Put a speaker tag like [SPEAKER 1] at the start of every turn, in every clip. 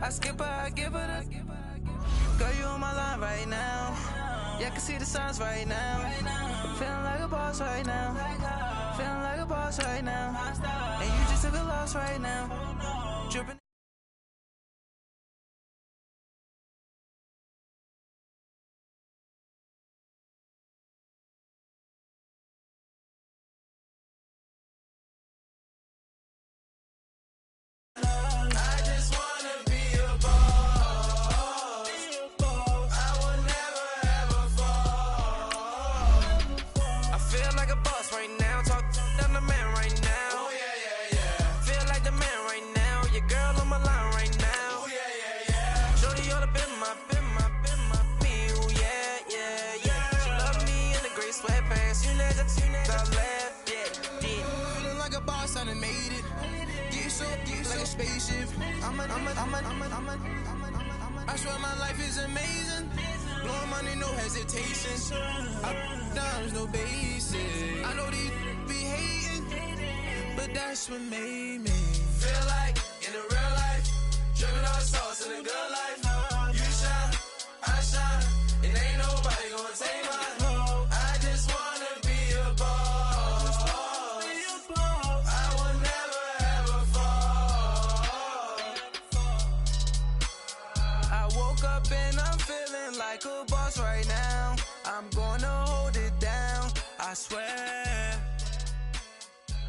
[SPEAKER 1] I skip her, I give her the. Girl, you on my line right now. Yeah, I can see the signs right now. Feeling like a boss right now. Feeling like a boss right now. And you just took a loss right now. Dripping. I swear my life is amazing. Blowing money, no hesitation. Dimes, no basic. I know these be hating, but that's what made me feel like in the real life. Dripping all the sauce in the good life. You shine, I shine, and ain't nobody gonna take mine. I just wanna be a boss. I will never ever fall. I woke up and I'm feeling like a boss right now. I'm gonna hold it down, I swear.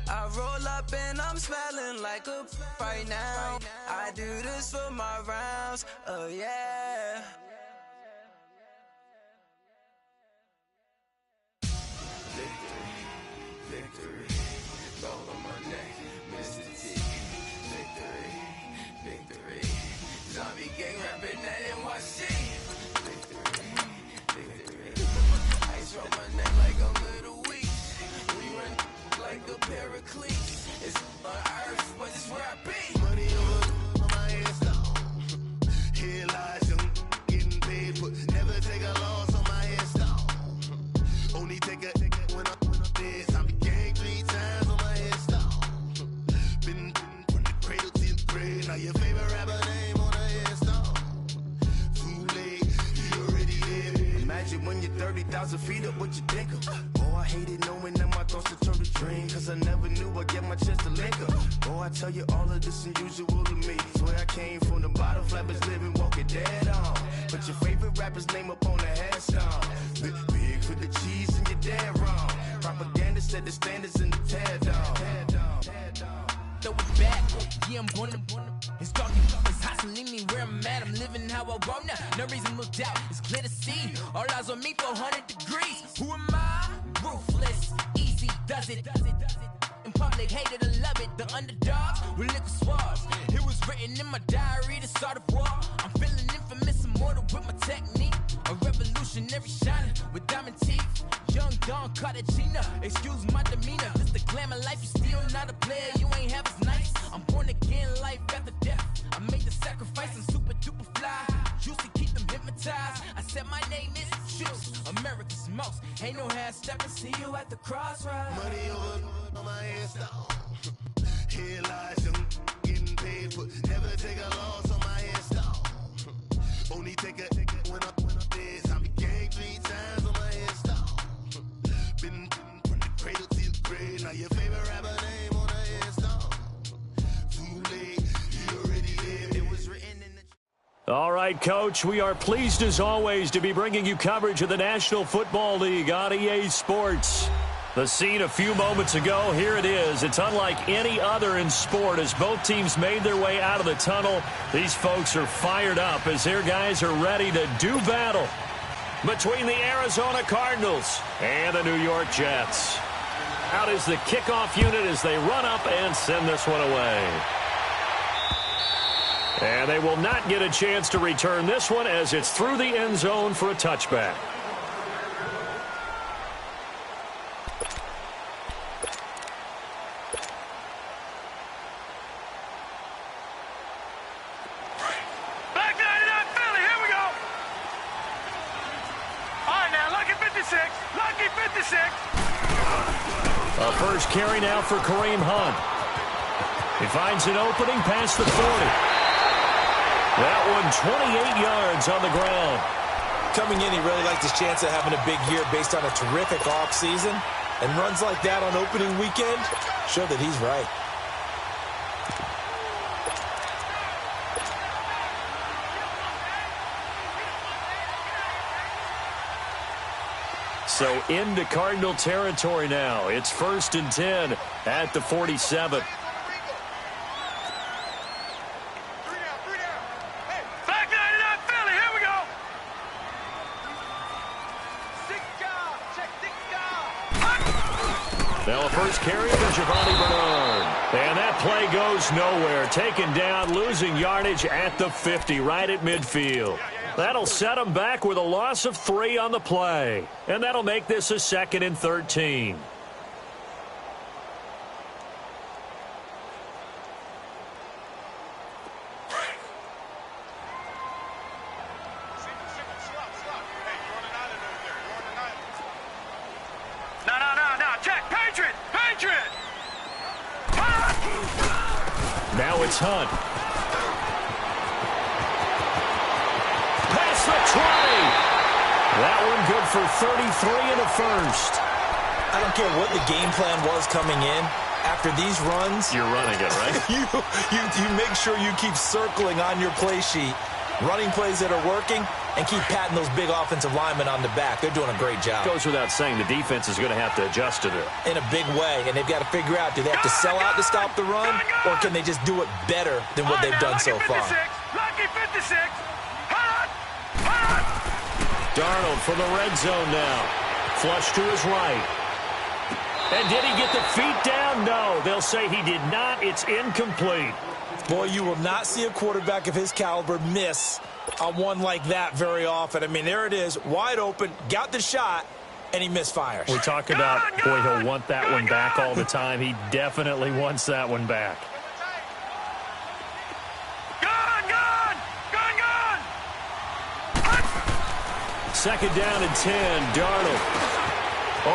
[SPEAKER 1] I roll up and I'm smelling like a right now. I do this for my rounds, oh yeah. Victory, gold on my neck, Mr. T. Victory, zombie gang rapping that NYC. Victory, ice on my neck like a little weak. We run like a paraclete. It's on earth, but it's where I be. Money over on my headstone. Here lies young, getting paid, but never take a loss on my headstone. Only take a when I'm dead. Zombie gang 3 times on my headstone. Been from the cradle to the grave. Now your favorite rapper name on the headstone. Too late, you already dead. Imagine when you're 30,000 feet up, what you think of? Oh, I hated knowing that my thoughts would turn to dream, cause I never knew I'd get my chance to link up. Oh, I tell you all of this unusual to me. Swear I came from the bottom, flappers living, walking dead on. But your favorite rapper's name up on the headstone. Big for the cheese and you're dead wrong. Propaganda set the standards in the tear down.
[SPEAKER 2] Throw it back, yeah, I'm gonna. It's dark, it's hot, so leave me where I'm at. I'm living how I want now. No reason to doubt, it's clear to see. All eyes on me, 400 degrees. Who am I? Ruthless, easy, does it. In public, hated or love it. The underdogs with liquor swabs. It was written in my diary to start a war. I'm feeling infamous, immortal with my technique. A revolutionary shining with diamond teeth. Young Don Cartagena, excuse my demeanor. This the glamour life, you still not a player, you ain't half as nice. I'm born again, life after death. I made the sacrifice, I'm super duper fly. Juicy, keep them hypnotized. I said my name is Juice, America's most. Ain't no half stepping, see you at the crossroads.
[SPEAKER 3] Money over on my headstone. Here lies young, getting paid, but never take a loss on my headstone. Only take a when I'm dead. Zombie gang 3 times on my headstone. Been from the cradle to the grave. Now your favorite rapper name on the headstone. Too late, you already dead. It was written in the.
[SPEAKER 4] All right, Coach, we are pleased as always to be bringing you coverage of the National Football League on EA Sports. The scene a few moments ago, here it is. It's unlike any other in sport as both teams made their way out of the tunnel. These folks are fired up as their guys are ready to do battle between the Arizona Cardinals and the New York Jets. Out is the kickoff unit as they run up and send this one away. And they will not get a chance to return this one as it's through the end zone for a touchback. A first carry now for Kareem Hunt. He finds an opening past the 40. going 28 yards on the ground.
[SPEAKER 5] Coming in, he really liked his chance of having a big year based on a terrific offseason. And runs like that on opening weekend show that he's right.
[SPEAKER 4] So into Cardinal territory now. It's 1st and 10 at the 47. Now a first carry to Giovanni Bernard. And that play goes nowhere. Taken down, losing yardage at the 50, right at midfield. That'll set them back with a loss of 3 on the play. And that'll make this a 2nd and 13. Now it's Hunt. Past the 20. That one good for 33 and a first.
[SPEAKER 5] I don't care what the game plan was coming in. After these runs,
[SPEAKER 4] you're running it, right?
[SPEAKER 5] you make sure you keep circling on your play sheet, running plays that are working, and keep patting those big offensive linemen on the back. They're doing a great job.
[SPEAKER 4] Goes without saying the defense is going to have to adjust to it.
[SPEAKER 5] In a big way, and they've got to figure out, do they have to sell out to stop the run, or can they just do it better than what they've done so far?
[SPEAKER 2] Lucky 56.
[SPEAKER 4] Darnold for the red zone now. Flush to his right. And did he get the feet down? No. They'll say he did not. It's incomplete.
[SPEAKER 5] Boy, you will not see a quarterback of his caliber miss on one like that very often. I mean, there it is, wide open, got the shot, and he misfires.
[SPEAKER 4] We talk about, boy, he'll want that one back all the time. He definitely wants that one back. Second down and 10, Darnold.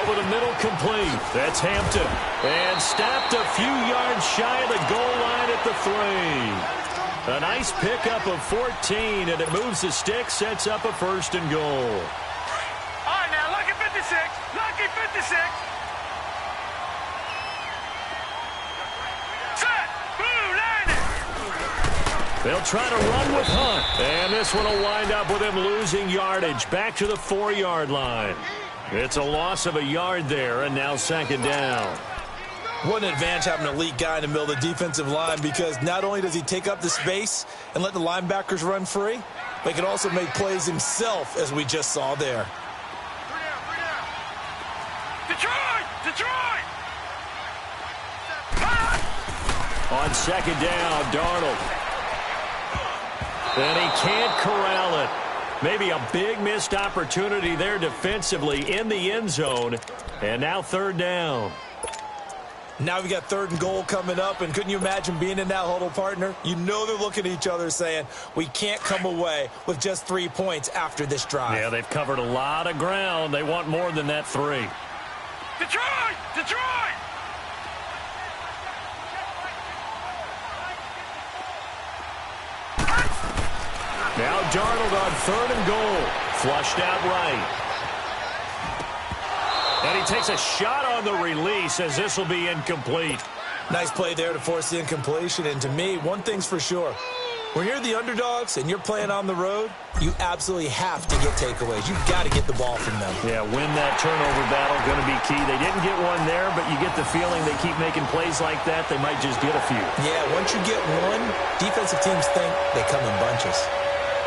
[SPEAKER 4] Over the middle, complete. That's Hampton. And stopped a few yards shy of the goal line at the 3. A nice pickup of 14, and it moves the stick, sets up a 1st and goal.
[SPEAKER 2] All right, now, lucky 56. Lucky 56. Set. Boom, landed.
[SPEAKER 4] They'll try to run with Hunt. And this one will wind up with him losing yardage. Back to the 4-yard line. It's a loss of a yard there, and now 2nd down.
[SPEAKER 5] What an advantage having an elite guy in the middle of the defensive line, because not only does he take up the space and let the linebackers run free, but he can also make plays himself, as we just saw there.
[SPEAKER 2] Detroit!
[SPEAKER 4] On 2nd down, Darnold. And he can't corral it. Maybe a big missed opportunity there defensively in the end zone. And now 3rd down.
[SPEAKER 5] Now we got 3rd and goal coming up, and couldn't you imagine being in that huddle, partner? You know they're looking at each other saying, we can't come away with just 3 points after this drive.
[SPEAKER 4] Yeah, they've covered a lot of ground. They want more than that 3.
[SPEAKER 2] Detroit!
[SPEAKER 4] Now Darnold on 3rd and goal. Flushed out right. And he takes a shot on the release as this will be incomplete.
[SPEAKER 5] Nice play there to force the incompletion. And to me, one thing's for sure. When you're the underdogs and you're playing on the road, you absolutely have to get takeaways. You've got to get the ball from them.
[SPEAKER 4] Yeah, win that turnover battle, going to be key. They didn't get one there, but you get the feeling they keep making plays like that, they might just get a few.
[SPEAKER 5] Yeah, once you get one, defensive teams think they come in bunches.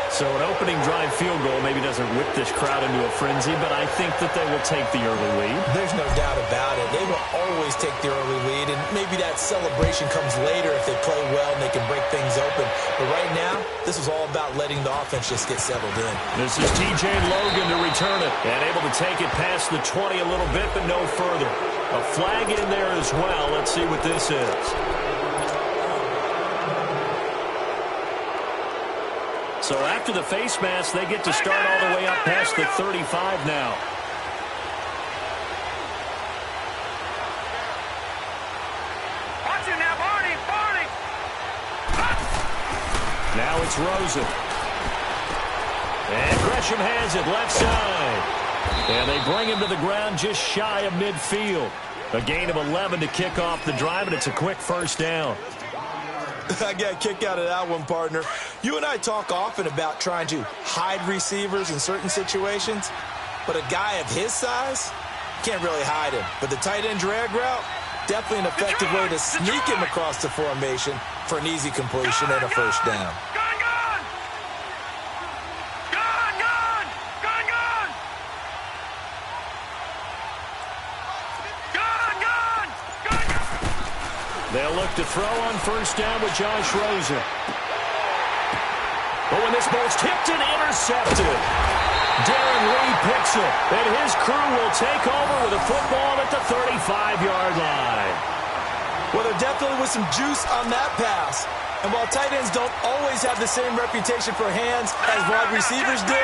[SPEAKER 4] So an opening drive field goal maybe doesn't whip this crowd into a frenzy, but I think that they will take the early lead.
[SPEAKER 5] There's no doubt about it. They will always take the early lead, and maybe that celebration comes later if they play well and they can break things open. But right now, this is all about letting the offense just get settled in.
[SPEAKER 4] This is TJ Logan to return it, and able to take it past the 20 a little bit, but no further. A flag in there as well. Let's see what this is. So after the face mask, they get to start all the way up past the 35 now.
[SPEAKER 2] Watch it now, Barney!
[SPEAKER 4] Now it's Rosen. And Gresham has it left side. And they bring him to the ground just shy of midfield. A gain of 11 to kick off the drive, and it's a quick first down.
[SPEAKER 5] I got a kick out of that one, partner. You and I talk often about trying to hide receivers in certain situations, but a guy of his size can't really hide him. But the tight end drag route, definitely an effective way to sneak him across the formation for an easy completion and a first down.
[SPEAKER 4] They'll look to throw on first down with Josh Rosen. But when this ball's tipped and intercepted, Darren Lee picks it, and his crew will take over with a football at the 35-yard line.
[SPEAKER 5] Well, there definitely was some juice on that pass. And while tight ends don't always have the same reputation for hands as wide receivers do,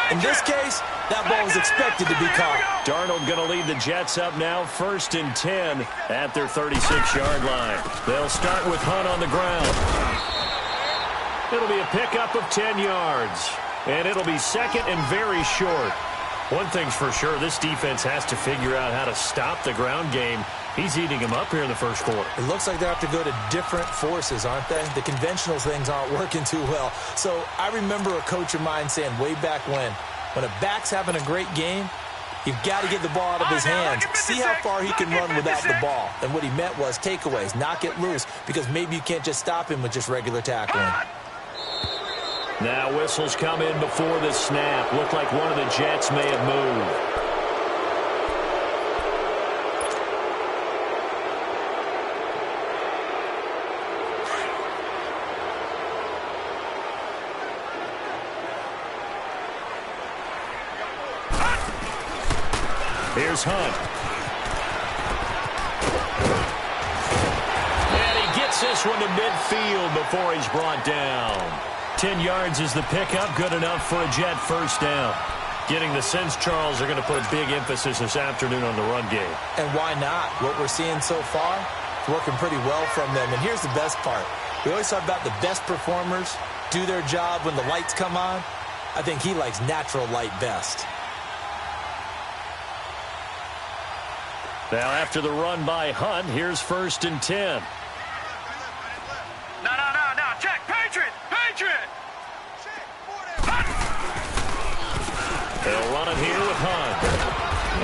[SPEAKER 5] in this case, that ball was expected to be caught.
[SPEAKER 4] Darnold going to lead the Jets up now, 1st and 10 at their 36-yard line. They'll start with Hunt on the ground. It'll be a pickup of 10 yards, and it'll be second and very short. One thing's for sure, this defense has to figure out how to stop the ground game. He's eating him up here in the first quarter.
[SPEAKER 5] It looks like they have to go to different forces, aren't they? The conventional things aren't working too well. So I remember a coach of mine saying way back when a back's having a great game, you've got to get the ball out of his hands. See how far he can run without the ball. And what he meant was takeaways, knock it loose, because maybe you can't just stop him with just regular tackling.
[SPEAKER 4] Now whistles come in before the snap. Looked like one of the Jets may have moved. Here's Hunt. And he gets this one to midfield before he's brought down. 10 yards is the pickup, good enough for a Jet first down. Getting the sense, Charles, are going to put a big emphasis this afternoon on the run game.
[SPEAKER 5] And why not? What we're seeing so far, working pretty well from them. And here's the best part. We always talk about the best performers do their job when the lights come on. I think he likes natural light best.
[SPEAKER 4] Now after the run by Hunt, here's 1st and 10.
[SPEAKER 6] No. Check. Patriot.
[SPEAKER 4] They'll run it here with Hunt.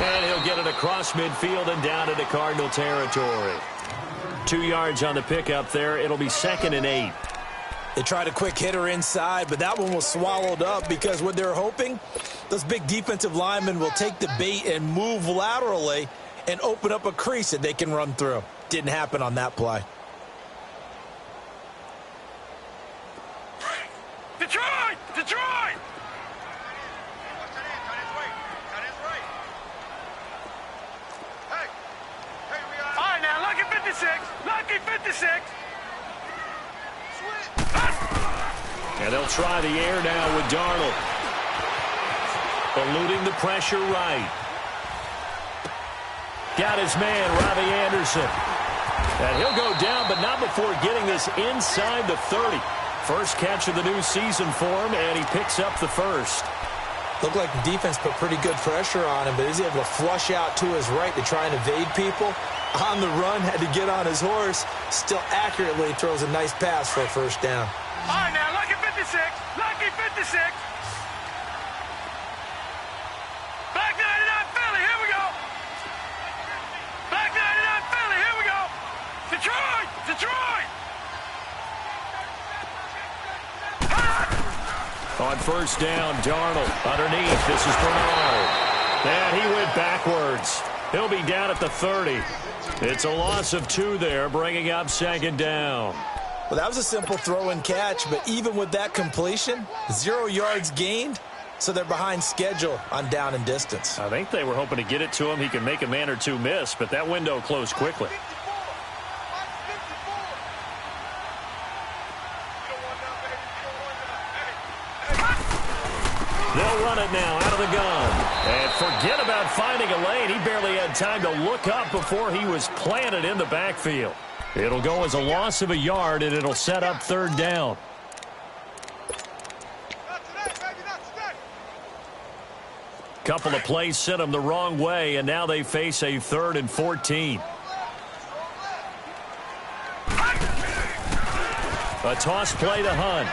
[SPEAKER 4] And he'll get it across midfield and down into Cardinal territory. 2 yards on the pickup there. It'll be 2nd and 8.
[SPEAKER 5] They tried a quick hitter inside, but that one was swallowed up because what they're hoping, those big defensive linemen will take the bait and move laterally and open up a crease that they can run through. Didn't happen on that play.
[SPEAKER 6] Detroit! All right, now, lucky 56.
[SPEAKER 4] And they'll try the air now with Darnold. Eluding the pressure right. Got his man, Robbie Anderson. And he'll go down, but not before getting this inside the 30. First catch of the new season for him, and he picks up the first.
[SPEAKER 5] Looked like the defense put pretty good pressure on him, but he's able to flush out to his right to try and evade people. On the run, had to get on his horse. Still accurately throws a nice pass for a first down.
[SPEAKER 6] All right, now, lucky 56. Back 99 Philly, here we go. Back 99 Philly, here we go. Detroit.
[SPEAKER 4] On first down, Darnold underneath. This is Bernard. And he went backwards. He'll be down at the 30. It's a loss of 2 there, bringing up 2nd down.
[SPEAKER 5] Well, that was a simple throw and catch, but even with that completion, 0 yards gained, so they're behind schedule on down and distance.
[SPEAKER 4] I think they were hoping to get it to him. He could make a man or two miss, but that window closed quickly. They'll run it now out of the gun. And forget about finding a lane. He barely had time to look up before he was planted in the backfield. It'll go as a loss of a yard, and it'll set up 3rd down. Couple of plays sent them the wrong way, and now they face a 3rd and 14. A toss play to Hunt.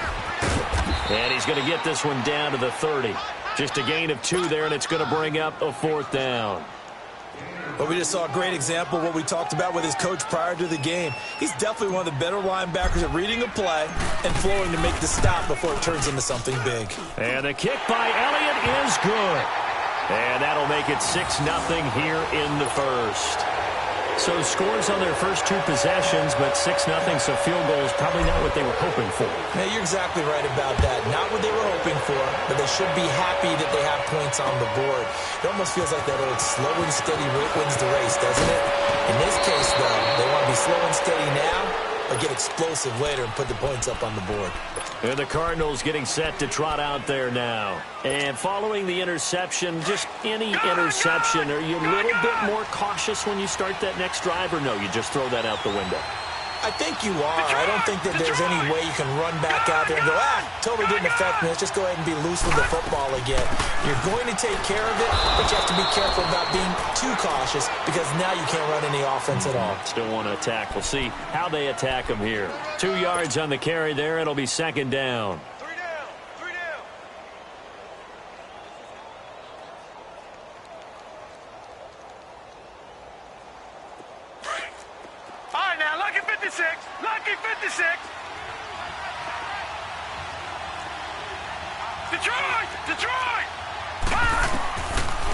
[SPEAKER 4] And he's going to get this one down to the 30. Just a gain of 2 there, and it's going to bring up a 4th down.
[SPEAKER 5] Well, we just saw a great example of what we talked about with his coach prior to the game. He's definitely one of the better linebackers at reading a play and flowing to make the stop before it turns into something big.
[SPEAKER 4] And the kick by Elliott is good. And that'll make it 6-0 here in the first. So scores on their first 2 possessions, but 6-0, so field goal is probably not what they were hoping for.
[SPEAKER 5] Yeah, you're exactly right about that. Not what they were hoping for, but they should be happy that they have points on the board. It almost feels like that old slow and steady wins the race, doesn't it? In this case, though, they want to be slow and steady now or get explosive later and put the points up on the board.
[SPEAKER 4] And the Cardinals getting set to trot out there now. And following the interception, just any interception, are you a little bit more cautious when you start that next drive, or no, you just throw that out the window?
[SPEAKER 5] I think you are. I don't think that there's any way you can run back out there and go, totally didn't affect me. Let's just go ahead and be loose with the football again. You're going to take care of it, but you have to be careful about being too cautious because now you can't run any offense at all.
[SPEAKER 4] Still want to attack. We'll see how they attack them here. 2 yards on the carry there. It'll be 2nd down.
[SPEAKER 6] 3 down. 3 down. All right, now, lucky 56. Lucky 56. Detroit! Detroit!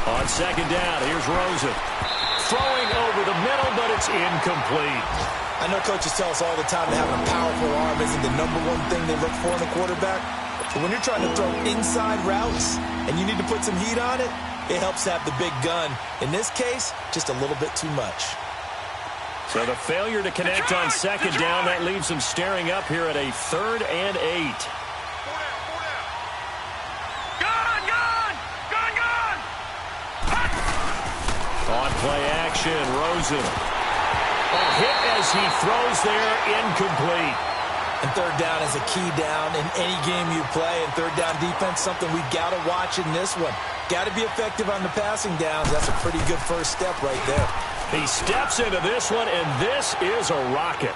[SPEAKER 4] On 2nd down, here's Rosen. Throwing over the middle, but it's incomplete.
[SPEAKER 5] I know coaches tell us all the time that having a powerful arm isn't the #1 thing they look for in a quarterback. But when you're trying to throw inside routes and you need to put some heat on it, it helps to have the big gun. In this case, just a little bit too much.
[SPEAKER 4] So the failure to connect on 2nd down, that leaves them staring up here at a 3rd and 8.
[SPEAKER 6] 4 down. Gun!
[SPEAKER 4] On play action, Rosen. A hit as he throws there, incomplete.
[SPEAKER 5] And 3rd down is a key down in any game you play. And 3rd down defense, something we've got to watch in this one. Got to be effective on the passing downs. That's a pretty good first step right there.
[SPEAKER 4] He steps into this one, and this is a rocket.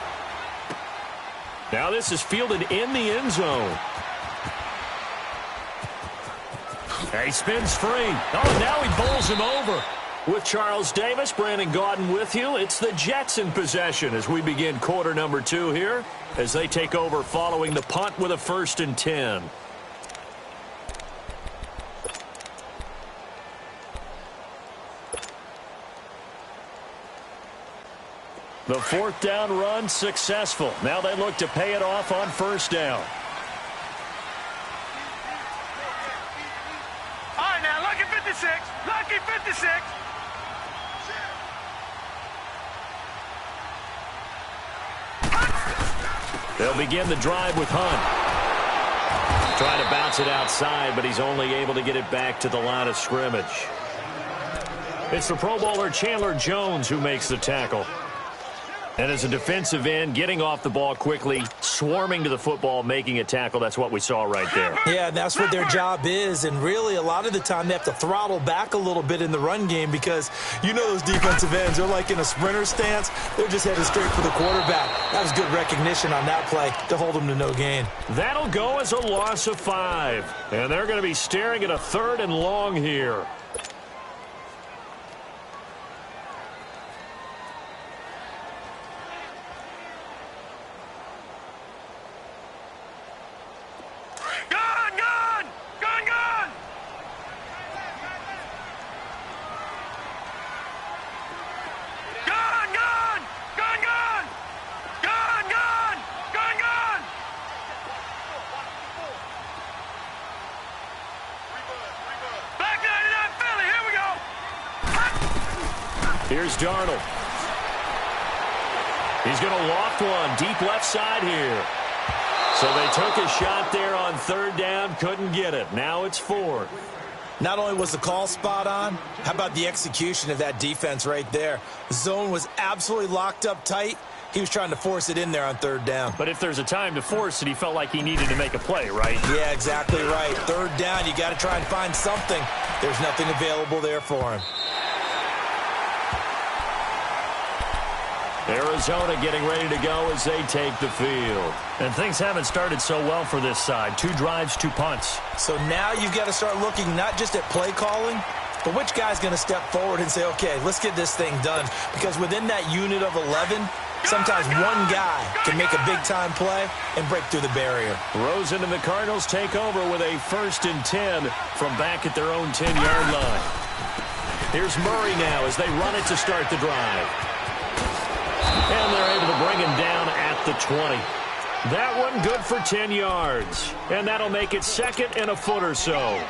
[SPEAKER 4] Now this is fielded in the end zone. He spins free. Oh, now he bowls him over. With Charles Davis, Brandon Gaudin with you. It's the Jets in possession as we begin quarter number 2 here, as they take over following the punt with a 1st and 10. The 4th down run successful. Now they look to pay it off on 1st down.
[SPEAKER 6] All right, now, lucky 56. Lucky 56.
[SPEAKER 4] They'll begin the drive with Hunt. Trying to bounce it outside, but he's only able to get it back to the line of scrimmage. It's the Pro Bowler Chandler Jones who makes the tackle. And as a defensive end, getting off the ball quickly, swarming to the football, making a tackle, that's what we saw right there.
[SPEAKER 5] Yeah, and that's what their job is. And really, a lot of the time, they have to throttle back a little bit in the run game because you know those defensive ends, they're like in a sprinter stance. They're just headed straight for the quarterback. That was good recognition on that play to hold them to no gain.
[SPEAKER 4] That'll go as a loss of 5. And they're going to be staring at a 3rd and long here. Here's Darnold. He's going to loft one deep left side here. So they took a shot there on 3rd down, couldn't get it. Now it's 4th.
[SPEAKER 5] Not only was the call spot on, how about the execution of that defense right there? The zone was absolutely locked up tight. He was trying to force it in there on third down.
[SPEAKER 4] But if there's a time to force it, he felt like he needed to make a play, right?
[SPEAKER 5] Yeah, exactly right. Third down, you got to try and find something. There's nothing available there for him.
[SPEAKER 4] Arizona getting ready to go as they take the field. And things haven't started so well for this side. 2 drives, 2 punts.
[SPEAKER 5] So now you've got to start looking not just at play calling, but which guy's going to step forward and say, okay, let's get this thing done. Because within that unit of 11, sometimes one guy can make a big-time play and break through the barrier.
[SPEAKER 4] Rosen and the Cardinals take over with a 1st and 10 from back at their own 10-yard line. Here's Murray now as they run it to start the drive. And they're able to bring him down at the 20. That one good for 10 yards. And that'll make it 2nd and a foot or so.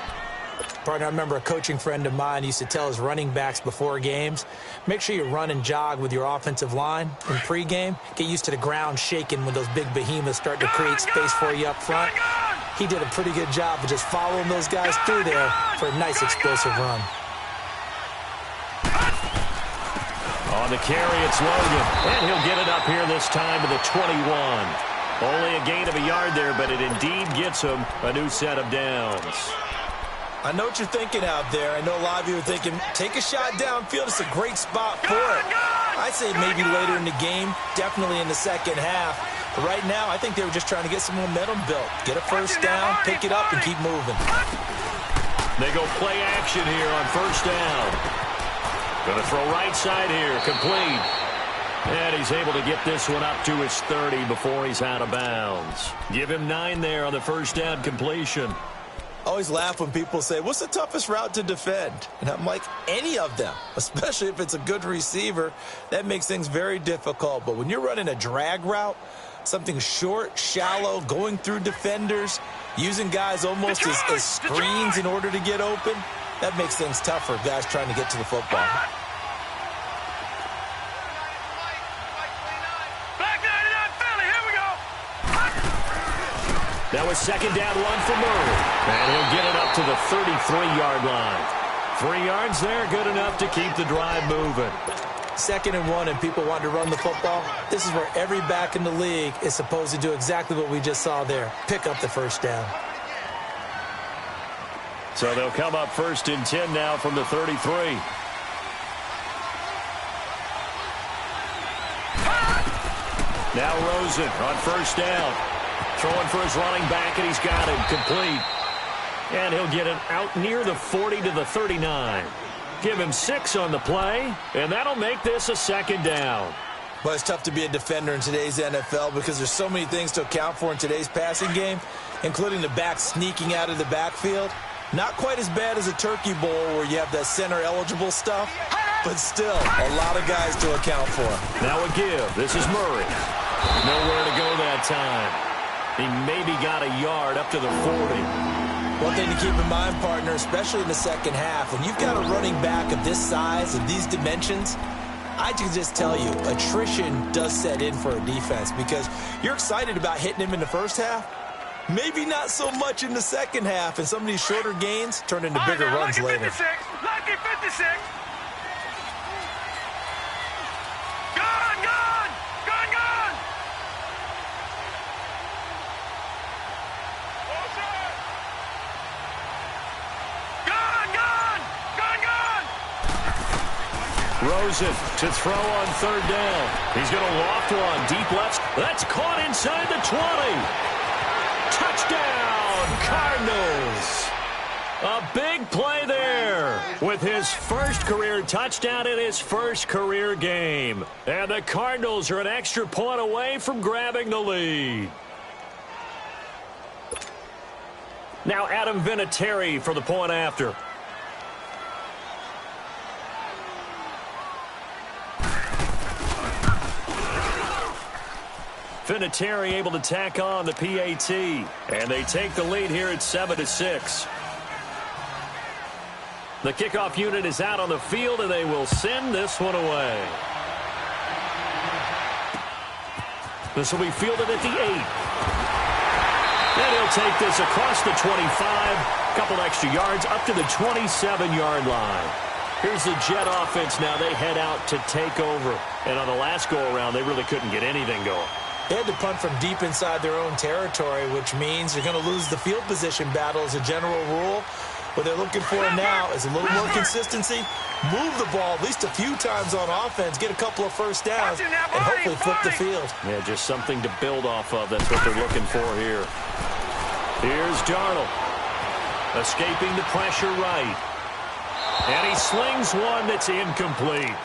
[SPEAKER 5] Partner, I remember a coaching friend of mine used to tell his running backs before games, make sure you run and jog with your offensive line in pregame. Get used to the ground shaking when those big behemoths start to create space for you up front. He did a pretty good job of just following those guys through there for a nice explosive run.
[SPEAKER 4] On the carry, it's Logan. And he'll get it up here this time to the 21. Only a gain of a yard there, but it indeed gets him a new set of downs.
[SPEAKER 5] I know what you're thinking out there. I know a lot of you are thinking, take a shot downfield. It's a great spot for it. I'd say maybe later in the game, definitely in the second half. But right now, I think they were just trying to get some momentum built. Get a first down, pick it up, and keep moving.
[SPEAKER 4] They go play action here on first down. Going to throw right side here, complete. And he's able to get this one up to his 30 before he's out of bounds. Give him 9 there on the first down completion.
[SPEAKER 5] I always laugh when people say, what's the toughest route to defend? And I'm like, any of them, especially if it's a good receiver. That makes things very difficult. But when you're running a drag route, something short, shallow, going through defenders, using guys almost as screens in order to get open, that makes things tougher, guys trying to get to the football.
[SPEAKER 4] That was second down run for Murray. And he'll get it up to the 33-yard line. 3 yards there, good enough to keep the drive moving.
[SPEAKER 5] 2nd and 1 and people want to run the football. This is where every back in the league is supposed to do exactly what we just saw there. Pick up the first down.
[SPEAKER 4] So they'll come up 1st and 10 now from the 33. Now Rosen on first down. Throwing for his running back, and he's got him complete. And he'll get it out near the 40 to the 39. Give him 6 on the play, and that'll make this a 2nd down.
[SPEAKER 5] Well, it's tough to be a defender in today's NFL because there's so many things to account for in today's passing game, including the back sneaking out of the backfield. Not quite as bad as a turkey bowl where you have that center-eligible stuff, but still a lot of guys to account for.
[SPEAKER 4] Now a give. This is Murray. Nowhere to go that time. He maybe got a yard up to the 40.
[SPEAKER 5] One thing to keep in mind, partner, especially in the second half, when you've got a running back of this size and these dimensions, I can just tell you, attrition does set in for a defense because you're excited about hitting him in the first half. Maybe not so much in the second half, and some of these shorter gains turn into bigger runs later.
[SPEAKER 6] Lucky 56. Gone!
[SPEAKER 4] Rosen to throw on third down. He's going to loft one deep left. That's caught inside the 20. Touchdown, Cardinals. A big play there with his first career touchdown in his first career game. And the Cardinals are an extra point away from grabbing the lead. Now Adam Vinatieri for the point after. Vinatieri able to tack on the PAT. And they take the lead here at 7-6. The kickoff unit is out on the field, and they will send this one away. This will be fielded at the 8. And he'll take this across the 25, a couple extra yards, up to the 27-yard line. Here's the Jet offense now. They head out to take over. And on the last go-around, they really couldn't get anything going.
[SPEAKER 5] They had to punt from deep inside their own territory, which means you're going to lose the field position battle as a general rule. What they're looking for now is a little more consistency, move the ball at least a few times on offense, get a couple of first downs, and hopefully flip the field.
[SPEAKER 4] Yeah, just something to build off of. That's what they're looking for here. Here's Darnold, escaping the pressure right. And he slings one that's incomplete.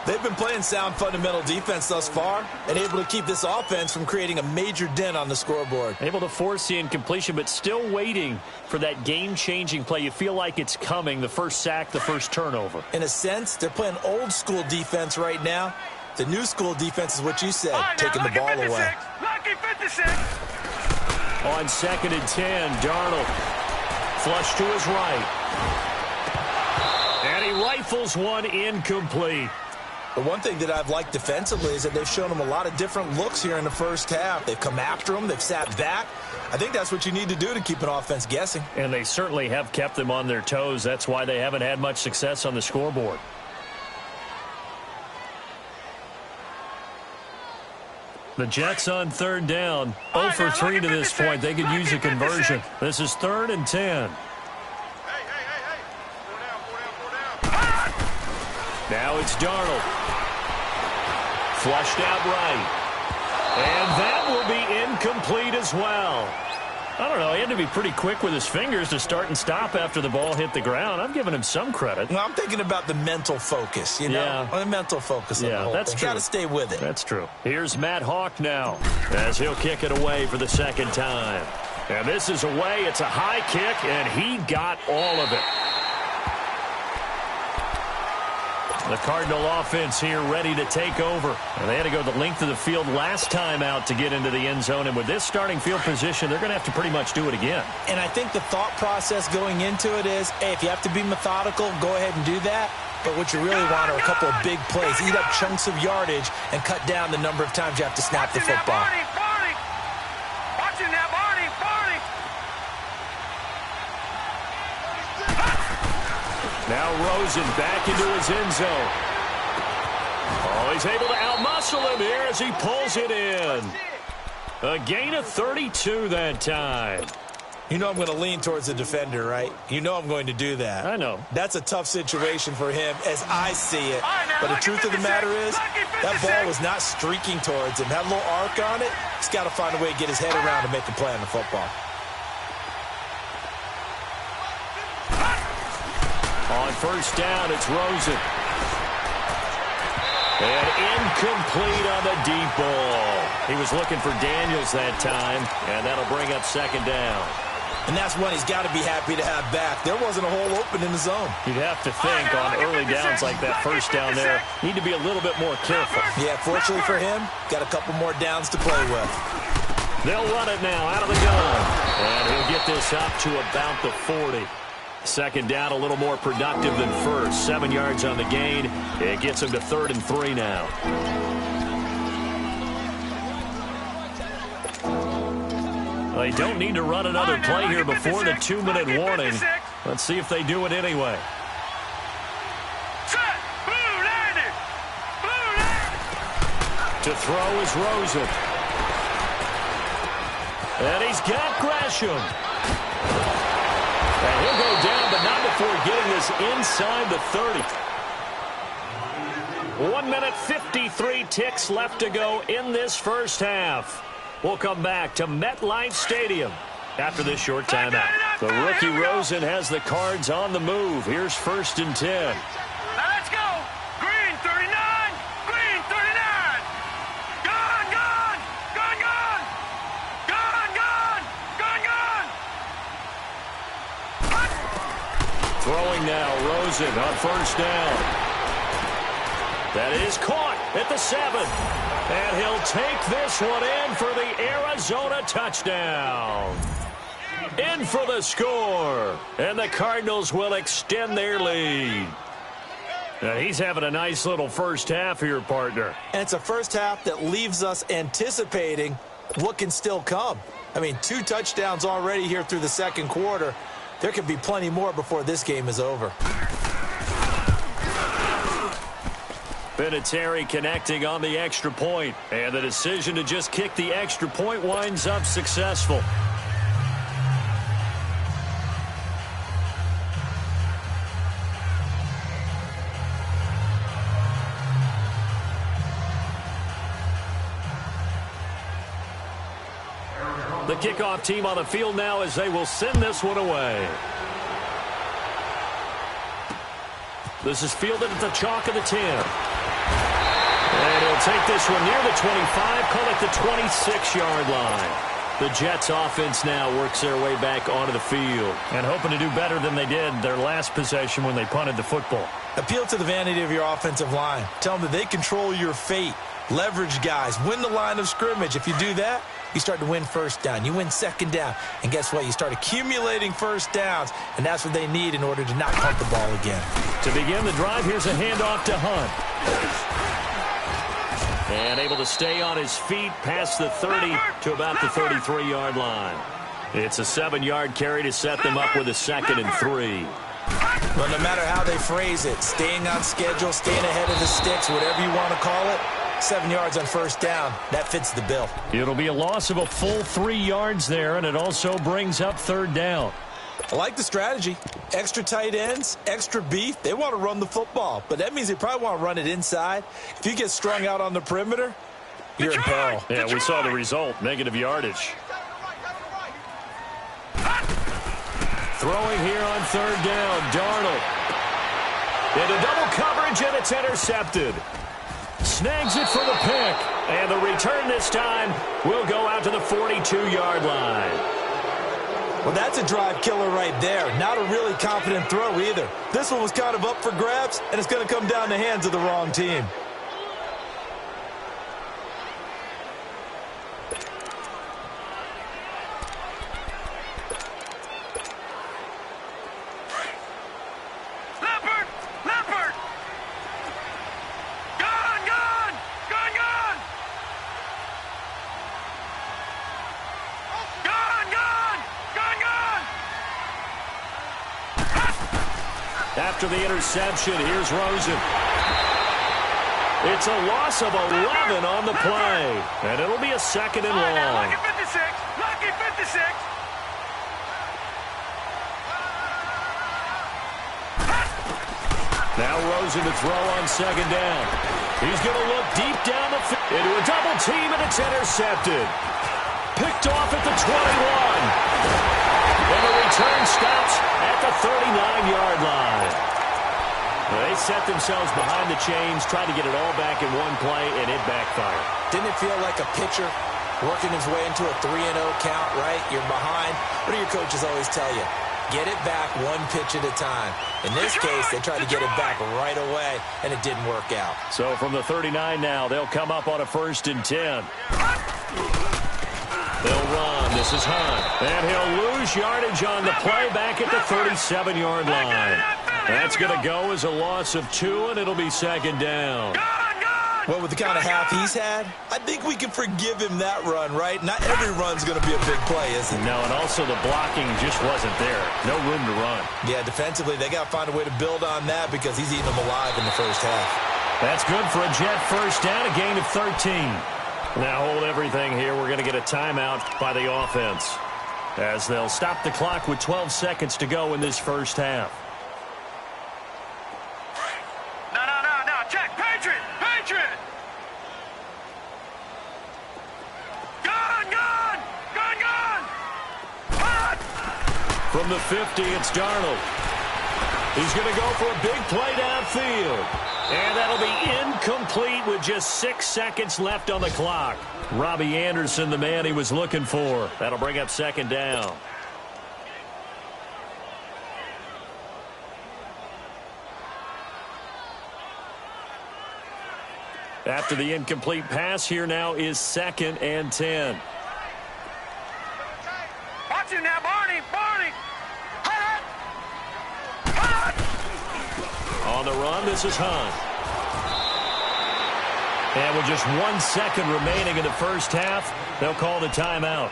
[SPEAKER 5] They've been playing sound fundamental defense thus far and able to keep this offense from creating a major dent on the scoreboard.
[SPEAKER 4] Able to force the incompletion, but still waiting for that game-changing play. You feel like it's coming, the first sack, the first turnover.
[SPEAKER 5] In a sense, they're playing old-school defense right now. The new-school defense is what you said, taking the ball away.
[SPEAKER 6] Lucky 56.
[SPEAKER 4] On 2nd and 10, Darnold flush to his right. And he rifles one incomplete.
[SPEAKER 5] The one thing that I've liked defensively is that they've shown them a lot of different looks here in the first half. They've come after them. They've sat back. I think that's what you need to do to keep an offense guessing.
[SPEAKER 4] And they certainly have kept them on their toes. That's why they haven't had much success on the scoreboard. The Jets on 3rd down. 0 for 3 to this point. They could use a conversion. This is 3rd and 10. Now it's Darnold. Flushed out right. And that will be incomplete as well. I don't know. He had to be pretty quick with his fingers to start and stop after the ball hit the ground. I'm giving him some credit.
[SPEAKER 5] Well, I'm thinking about the mental focus, you know? The mental focus of the whole
[SPEAKER 4] that's
[SPEAKER 5] thing.
[SPEAKER 4] true.
[SPEAKER 5] Got to stay with it.
[SPEAKER 4] That's true. Here's Matt Hawk now as he'll kick it away for the 2nd time. And this is away. It's a high kick, and he got all of it. The Cardinal offense here ready to take over. And they had to go the length of the field last time out to get into the end zone. And with this starting field position, they're going to have to pretty much do it again.
[SPEAKER 5] And I think the thought process going into it is, hey, if you have to be methodical, go ahead and do that. But what you really want are a couple of big plays. Eat up chunks of yardage and cut down the number of times you have to snap the football.
[SPEAKER 6] Watching that, Barney.
[SPEAKER 4] Now Rosen back into his end zone. Oh, he's able to outmuscle him here as he pulls it in. A gain of 32 that time.
[SPEAKER 5] You know I'm going to lean towards the defender, right? You know I'm going to do that.
[SPEAKER 4] I know.
[SPEAKER 5] That's a tough situation for him as I see it. But the truth of the matter is, that ball was not streaking towards him. Had a little arc on it. He's got to find a way to get his head around to make a play on the football.
[SPEAKER 4] On 1st down, it's Rosen. And incomplete on the deep ball. He was looking for Daniels that time, and that'll bring up 2nd down.
[SPEAKER 5] And that's one he's got to be happy to have back. There wasn't a hole open in the zone.
[SPEAKER 4] You'd have to think on early downs like that 1st down there, need to be a little bit more careful.
[SPEAKER 5] Yeah, fortunately for him, got a couple more downs to play with.
[SPEAKER 4] They'll run it now out of the gun. And he'll get this up to about the 40. 2nd down, a little more productive than 1st. 7 yards on the gain. It gets him to 3rd and 3 now. They don't need to run another play here before the 2-minute warning. Let's see if they do it anyway. To throw is Rosen. And he's got Gresham. And he'll go down, but not before getting this inside the 30. 1 minute, 53 ticks left to go in this first half. We'll come back to MetLife Stadium after this short timeout. The rookie Rosen has the Cards on the move. Here's 1st and 10.
[SPEAKER 6] Now let's go. Green 39. Green 39. Gone, gone. Gone, gone. Gone, gone. Gone, gone.
[SPEAKER 4] Throwing now, Rosen on 1st down. That is caught at the 7. And he'll take this one in for the Arizona touchdown. In for the score. And the Cardinals will extend their lead. Now he's having a nice little first half here, partner.
[SPEAKER 5] And it's a first half that leaves us anticipating what can still come. I mean, 2 touchdowns already here through the second quarter. There could be plenty more before this game is over.
[SPEAKER 4] Vinatieri connecting on the extra point. And the decision to just kick the extra point winds up successful. The kickoff team on the field now as they will send this one away. This is fielded at the chalk of the 10. And he'll take this one near the 25, call it the 26-yard line. The Jets offense now works their way back onto the field and hoping to do better than they did their last possession when they punted the football.
[SPEAKER 5] Appeal to the vanity of your offensive line. Tell them that they control your fate. Leverage guys. Win the line of scrimmage. If you do that, you start to win first down. You win second down. And guess what? You start accumulating first downs, and that's what they need in order to not punt the ball again.
[SPEAKER 4] To begin the drive, here's a handoff to Hunt. And able to stay on his feet past the 30 to about the 33-yard line. It's a 7-yard carry to set them up with a 2nd and 3.
[SPEAKER 5] Well, no matter how they phrase it, staying on schedule, staying ahead of the sticks, whatever you want to call it, 7 yards on first down, that fits the bill.
[SPEAKER 4] It'll be a loss of a full 3 yards there, and it also brings up 3rd down.
[SPEAKER 5] I like the strategy. Extra tight ends, extra beef. They want to run the football, but that means they probably want to run it inside. If you get strung out on the perimeter, you're in peril.
[SPEAKER 4] Yeah, we saw the result, negative yardage. Throwing here on 3rd down, Darnold. Into double coverage, and it's intercepted. Snags it for the pick, and the return this time will go out to the 42-yard line.
[SPEAKER 5] Well, that's a drive killer right there. Not a really confident throw either. This one was kind of up for grabs, and it's going to come down the hands of the wrong team.
[SPEAKER 4] After the interception, here's Rosen. It's a loss of 11 on the play, and it'll be a 2nd and long.
[SPEAKER 6] Lucky 56. Lucky 56.
[SPEAKER 4] Now Rosen to throw on 2nd down. He's going to look deep down the field into a double team, and it's intercepted. Picked off at the 21. And the return stops at the 39-yard line. They set themselves behind the chains, tried to get it all back in one play, and it backfired.
[SPEAKER 5] Didn't it feel like a pitcher working his way into a 3-0 count, right? You're behind. What do your coaches always tell you? Get it back one pitch at a time. In this case, they tried to get it back right away, and it didn't work out.
[SPEAKER 4] So from the 39 now, they'll come up on a 1st and 10. They'll run. This is Hunt. And he'll lose yardage on the play back at the 37-yard line. That's going to go as a loss of 2, and it'll be 2nd down.
[SPEAKER 5] Well, with the kind of half he's had, I think we can forgive him that run, right? Not every run's going to be a big play, is it?
[SPEAKER 4] No, and also the blocking just wasn't there. No room to run.
[SPEAKER 5] Yeah, defensively, they got to find a way to build on that because he's eating them alive in the first half.
[SPEAKER 4] That's good for a Jet 1st down, a gain of 13. Now hold everything here. We're going to get a timeout by the offense as they'll stop the clock with 12 seconds to go in this first half.
[SPEAKER 6] No. Check. Patriot. Gun. Hot.
[SPEAKER 4] From the 50, it's Darnold. He's going to go for a big play downfield. And that'll be incomplete with just 6 seconds left on the clock. Robbie Anderson, the man he was looking for. That'll bring up 2nd down. After the incomplete pass, here now is 2nd and 10.
[SPEAKER 6] Watch him now, Barney. Hot.
[SPEAKER 4] On the run, this is Hunt. And with just 1 second remaining in the first half, they'll call the timeout.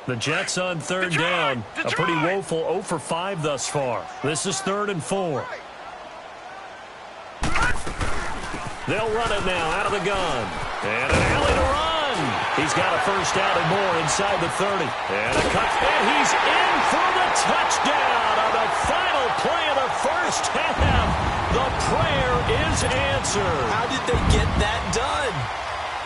[SPEAKER 4] The Jets on third down. A pretty woeful 0 for 5 thus far. This is 3rd and 4. They'll run it now out of the gun. And an alley to run. He's got a first down and more inside the 30. And a cut. And he's in for the touchdown on the final play of the first half. The prayer is answered.
[SPEAKER 5] How did they get that done?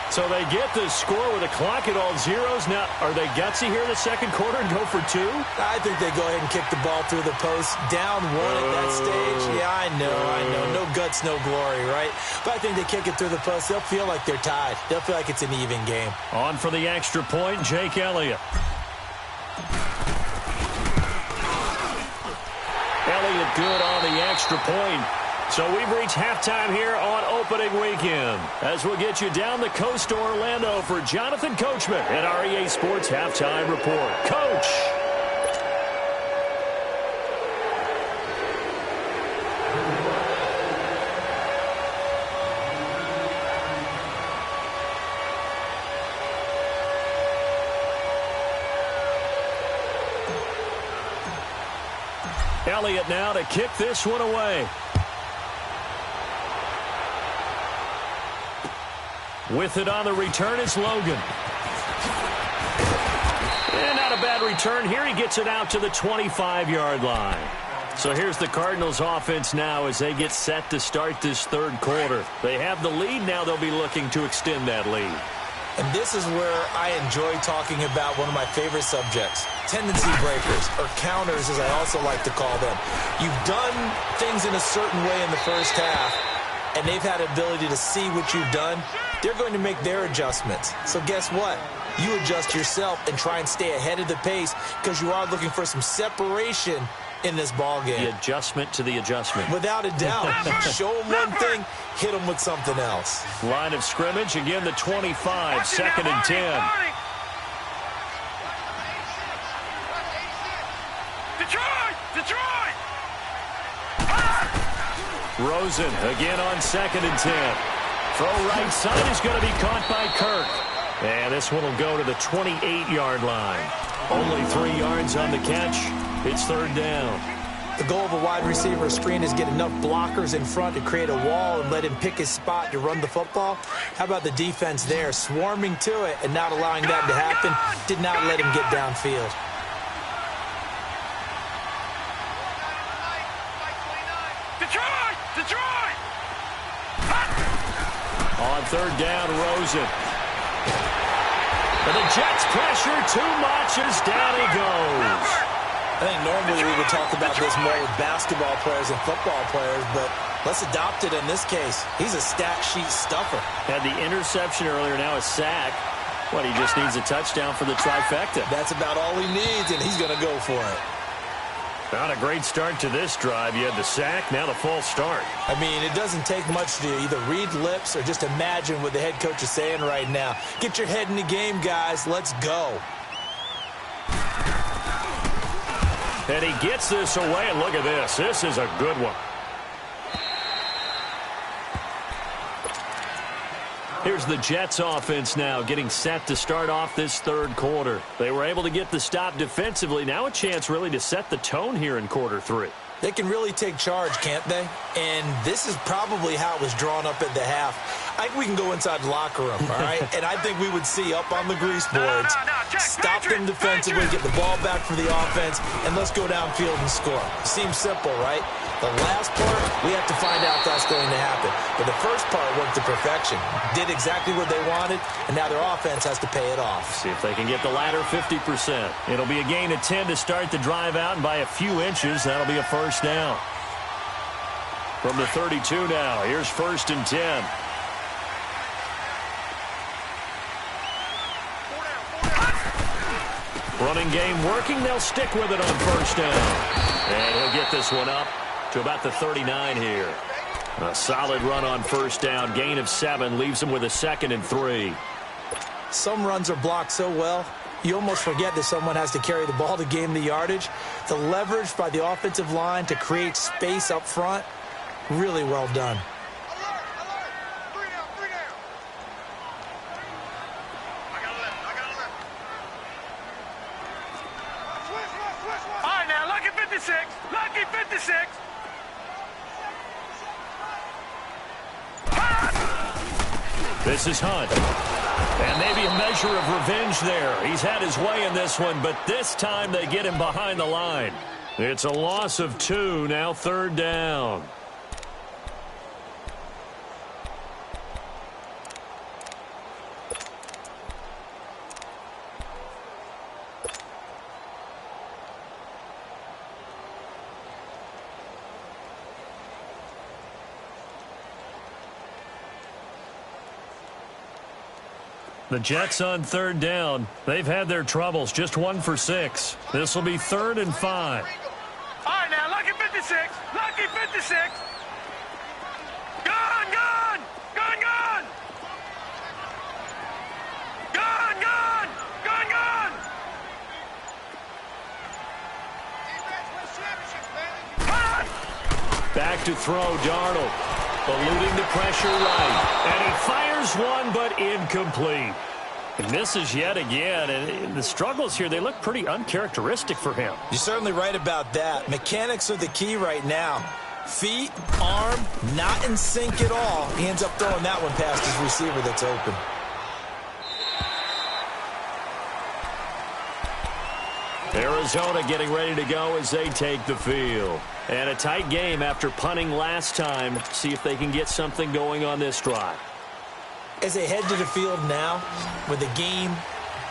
[SPEAKER 4] So they get the score with a clock at all zeros. Now, are they gutsy here in the second quarter and go for 2?
[SPEAKER 5] I think they go ahead and kick the ball through the post. Down 1 at that stage. Yeah, I know. No guts, no glory, right? But I think they kick it through the post. They'll feel like they're tied. They'll feel like it's an even game.
[SPEAKER 4] On for the extra point, Jake Elliott. Elliott good on the extra point. So we've reached halftime here on opening weekend. As we'll get you down the coast to Orlando for Jonathan Coachman at REA Sports Halftime Report. Coach! Elliott now to kick this one away. With it on the return is Logan. And not a bad return here. He gets it out to the 25-yard line. So here's the Cardinals offense now as they get set to start this third quarter. They have the lead. Now they'll be looking to extend that lead.
[SPEAKER 5] And this is where I enjoy talking about one of my favorite subjects, tendency breakers, or counters as I also like to call them. You've done things in a certain way in the first half, and they've had the ability to see what you've done. They're going to make their adjustments. So guess what? You adjust yourself and try and stay ahead of the pace because you are looking for some separation in this ball game.
[SPEAKER 4] The adjustment to the adjustment.
[SPEAKER 5] Without a doubt. Show them one thing, hit them with something else.
[SPEAKER 4] Line of scrimmage, again the 25, 2nd and 10.
[SPEAKER 6] Detroit!
[SPEAKER 4] Rosen again on 2nd and 10. Throw right side is going to be caught by Kirk. And this one will go to the 28-yard line. Only 3 yards on the catch. It's 3rd down.
[SPEAKER 5] The goal of a wide receiver screen is get enough blockers in front to create a wall and let him pick his spot to run the football. How about the defense there, swarming to it and not allowing that to happen? Did not let him get downfield.
[SPEAKER 6] Detroit!
[SPEAKER 4] On 3rd down, Rosen. And the Jets pressure too much as down he goes.
[SPEAKER 5] I think normally we would talk about this more with basketball players and football players, but let's adopt it in this case. He's a stat sheet stuffer.
[SPEAKER 4] Had the interception earlier, now a sack. What, he just needs a touchdown for the trifecta.
[SPEAKER 5] That's about all he needs, and he's going to go for it.
[SPEAKER 4] Not a great start to this drive. You had the sack, now the false start.
[SPEAKER 5] I mean, it doesn't take much to either read lips or just imagine what the head coach is saying right now. Get your head in the game, guys. Let's go.
[SPEAKER 4] And he gets this away, and look at this. This is a good one. Here's the Jets offense now getting set to start off this third quarter. They were able to get the stop defensively. Now a chance really to set the tone here in quarter 3.
[SPEAKER 5] They can really take charge, can't they? And this is probably how it was drawn up at the half. I think we can go inside the locker room, all right? And I think we would see up on the grease boards, stop them defensively, get the ball back for the offense, and let's go downfield and score. Seems simple, right? The last part, we have to find out that's going to happen. But the first part worked to perfection. Did exactly what they wanted, and now their offense has to pay it off.
[SPEAKER 4] See if they can get the latter 50%. It'll be a gain of 10 to start the drive out, and by a few inches, that'll be a first down. From the 32 now, here's 1st and 10. Running game working. They'll stick with it on first down. And he'll get this one up to about the 39 here. A solid run on first down. Gain of 7 leaves him with a 2nd and 3.
[SPEAKER 5] Some runs are blocked so well, you almost forget that someone has to carry the ball to gain the yardage. The leverage by the offensive line to create space up front, really well done.
[SPEAKER 6] All right, now, lucky 56. Lucky 56.
[SPEAKER 4] This is Hunt. And maybe a measure of revenge there. He's had his way in this one, but this time they get him behind the line. It's a loss of 2, now 3rd down. The Jets on 3rd down. They've had their troubles. Just 1 for 6. This will be 3rd and 5.
[SPEAKER 6] All right, now, lucky 56. Lucky 56. Gone, gone. Gone, gone. Gone, gone. Gone, gone.
[SPEAKER 4] Back to throw, Darnold. Eluding the pressure right. And he fires one, but incomplete. And misses yet again. And the struggles here, they look pretty uncharacteristic for him.
[SPEAKER 5] You're certainly right about that. Mechanics are the key right now. Feet, arm, not in sync at all. He ends up throwing that one past his receiver that's open.
[SPEAKER 4] Arizona getting ready to go as they take the field. And a tight game after punting last time. See if they can get something going on this drive.
[SPEAKER 5] As they head to the field now, with the game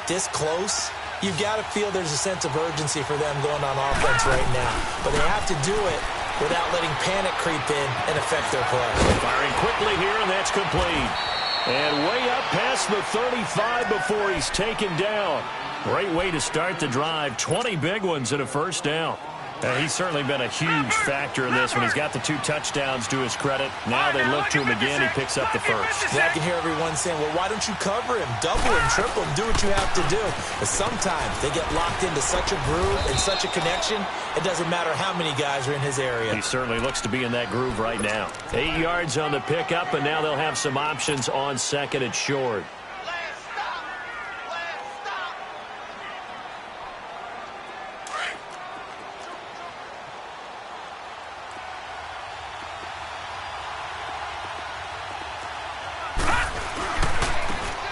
[SPEAKER 5] this close, you've got to feel there's a sense of urgency for them going on offense right now. But they have to do it without letting panic creep in and affect their play.
[SPEAKER 4] Firing quickly here, and that's complete. And way up past the 35 before he's taken down. Great way to start the drive. 20 big ones and a first down. He's certainly been a huge factor in this one. He's got the 2 touchdowns to his credit. Now they look to him again. He picks up the first.
[SPEAKER 5] Yeah, I can hear everyone saying, well, why don't you cover him? Double him, triple him, do what you have to do. But sometimes they get locked into such a groove and such a connection, it doesn't matter how many guys are in his area.
[SPEAKER 4] He certainly looks to be in that groove right now. 8 yards on the pickup, and now they'll have some options on 2nd and short.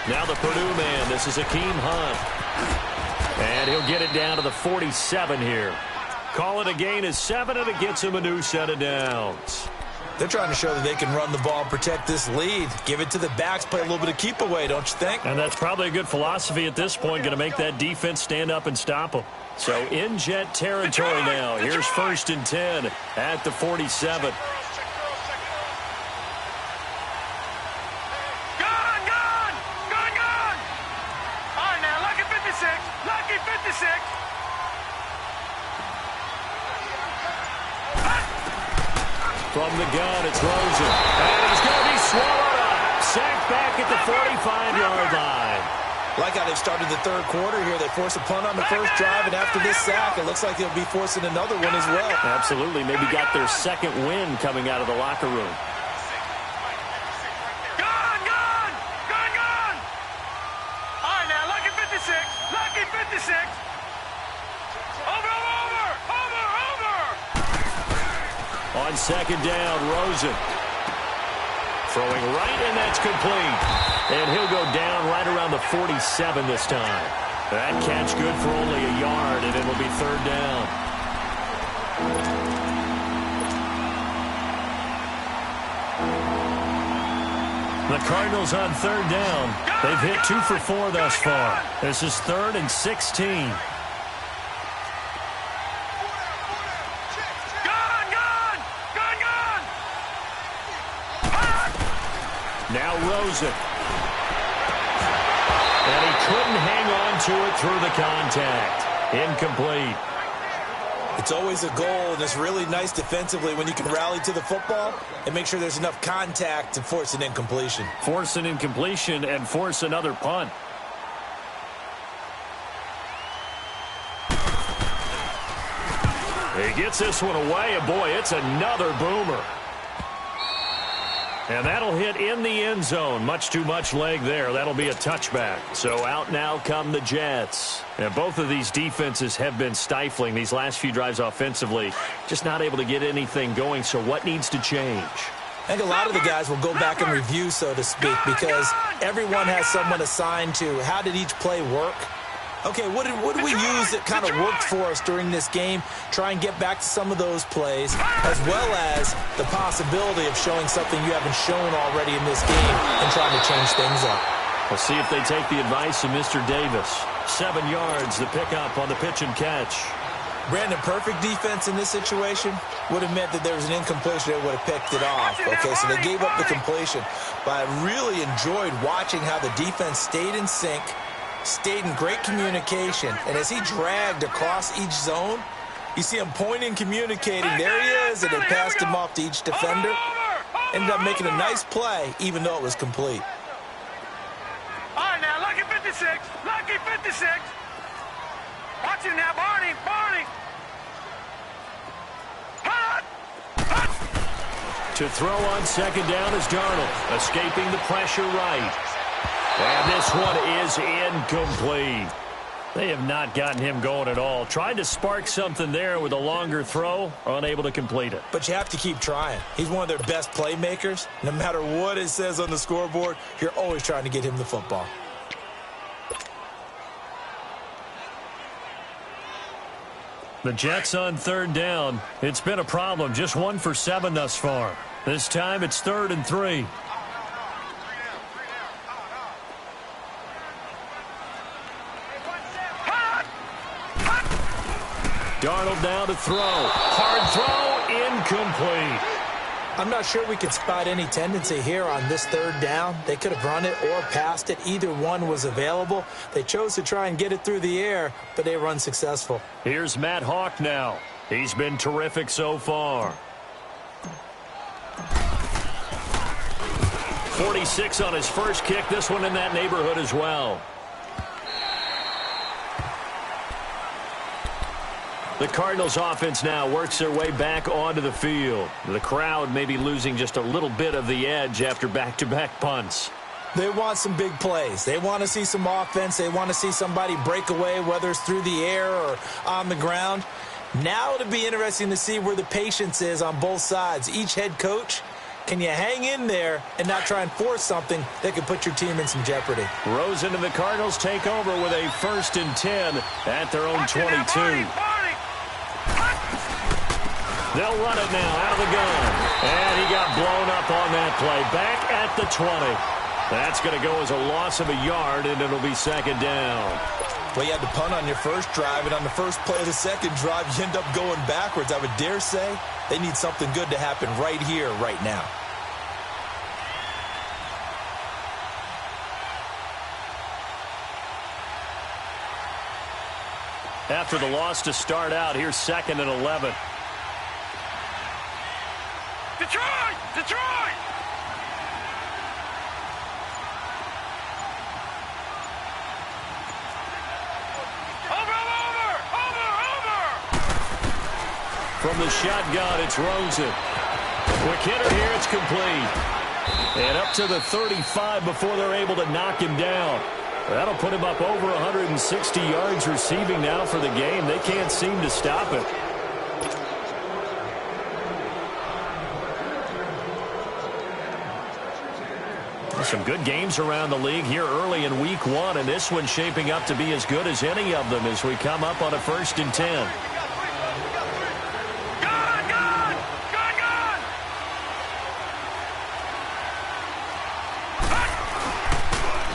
[SPEAKER 4] Now the Purdue man, this is Akeem Hunt. And he'll get it down to the 47 here. Call it a gain of 7, and it gets him a new set of downs.
[SPEAKER 5] They're trying to show that they can run the ball and protect this lead. Give it to the backs, play a little bit of keep away, don't you think?
[SPEAKER 4] And that's probably a good philosophy at this point, going to make that defense stand up and stop them. So in Jet territory now. Here's 1st and 10 at the 47. From the gun, it's Rosen. And he's going to be swallowed up. Sacked back at the 45-yard line.
[SPEAKER 5] Like how they've started the 3rd quarter here. They force a punt on the first drive, and after this sack, it looks like they'll be forcing another one as well.
[SPEAKER 4] Absolutely. Maybe got their 2nd win coming out of the locker room.
[SPEAKER 6] Gone, gone, gone, gone. All right, now, lucky 56, lucky 56. Over.
[SPEAKER 4] On 2nd down, Rosen. Throwing right, and that's complete. And he'll go down right around the 47 this time. That catch good for only a yard, and it'll be 3rd down. The Cardinals on 3rd down. They've hit 2 for 4 thus far. This is 3rd and 16. Now Rosen. And he couldn't hang on to it through the contact. Incomplete.
[SPEAKER 5] It's always a goal, and it's really nice defensively when you can rally to the football and make sure there's enough contact to force an incompletion.
[SPEAKER 4] Force an incompletion and force another punt. He gets this one away, and boy, it's another boomer. And that'll hit in the end zone. Much too much leg there. That'll be a touchback. So out now come the Jets. And both of these defenses have been stifling these last few drives offensively. Just not able to get anything going. So what needs to change?
[SPEAKER 5] I think a lot of the guys will go back and review, so to speak, because everyone has someone assigned to how did each play work. Okay, what did we use that kind of worked for us during this game? Try and get back to some of those plays, as well as the possibility of showing something you haven't shown already in this game and trying to change things up.
[SPEAKER 4] We'll see if they take the advice of Mr. Davis. 7 yards, the pickup on the pitch and catch.
[SPEAKER 5] Brandon, perfect defense in this situation would have meant that there was an incompletion that would have picked it off. Okay, so they gave up the completion. But I really enjoyed watching how the defense stayed in sync, stayed in great communication, and as he dragged across each zone, you see him pointing, communicating. There he is, and they passed him off to each defender. Ended up making a nice play, even though it was complete.
[SPEAKER 6] All right, now, lucky 56. Lucky 56. Watch it now, Barney. Barney. Hut. Hut.
[SPEAKER 4] To throw on second down is Darnold, escaping the pressure right. And this one is incomplete. They have not gotten him going at all. Tried to spark something there with a longer throw, unable to complete it.
[SPEAKER 5] But you have to keep trying. He's one of their best playmakers. No matter what it says on the scoreboard, you're always trying to get him the football.
[SPEAKER 4] The Jets on third down. It's been a problem. Just 1 for 7 thus far. This time it's 3rd and 3. Darnold now to throw. Hard throw, incomplete.
[SPEAKER 5] I'm not sure we could spot any tendency here on this third down. They could have run it or passed it. Either one was available. They chose to try and get it through the air, but they were unsuccessful.
[SPEAKER 4] Here's Matt Hawk now. He's been terrific so far. 46 on his first kick. This one in that neighborhood as well. The Cardinals offense now works their way back onto the field. The crowd may be losing just a little bit of the edge after back-to-back punts.
[SPEAKER 5] They want some big plays. They want to see some offense. They want to see somebody break away, whether it's through the air or on the ground. Now it'll be interesting to see where the patience is on both sides. Each head coach, can you hang in there and not try and force something that could put your team in some jeopardy?
[SPEAKER 4] Rosen and the Cardinals take over with a 1st and 10 at their own 22. They'll run it now out of the gun. And he got blown up on that play. Back at the 20. That's going to go as a loss of a yard, and it'll be 2nd down.
[SPEAKER 5] Well, you had to punt on your first drive, and on the first play of the second drive, you end up going backwards. I would dare say they need something good to happen right here, right now.
[SPEAKER 4] After the loss to start out, here's 2nd and 11.
[SPEAKER 6] Detroit! Detroit! Over!
[SPEAKER 4] From the shotgun, it's Rosen. Quick hitter here, it's complete. And up to the 35 before they're able to knock him down. That'll put him up over 160 yards receiving now for the game. They can't seem to stop it. Some good games around the league here early in week 1, and this one's shaping up to be as good as any of them as we come up on a 1st and 10.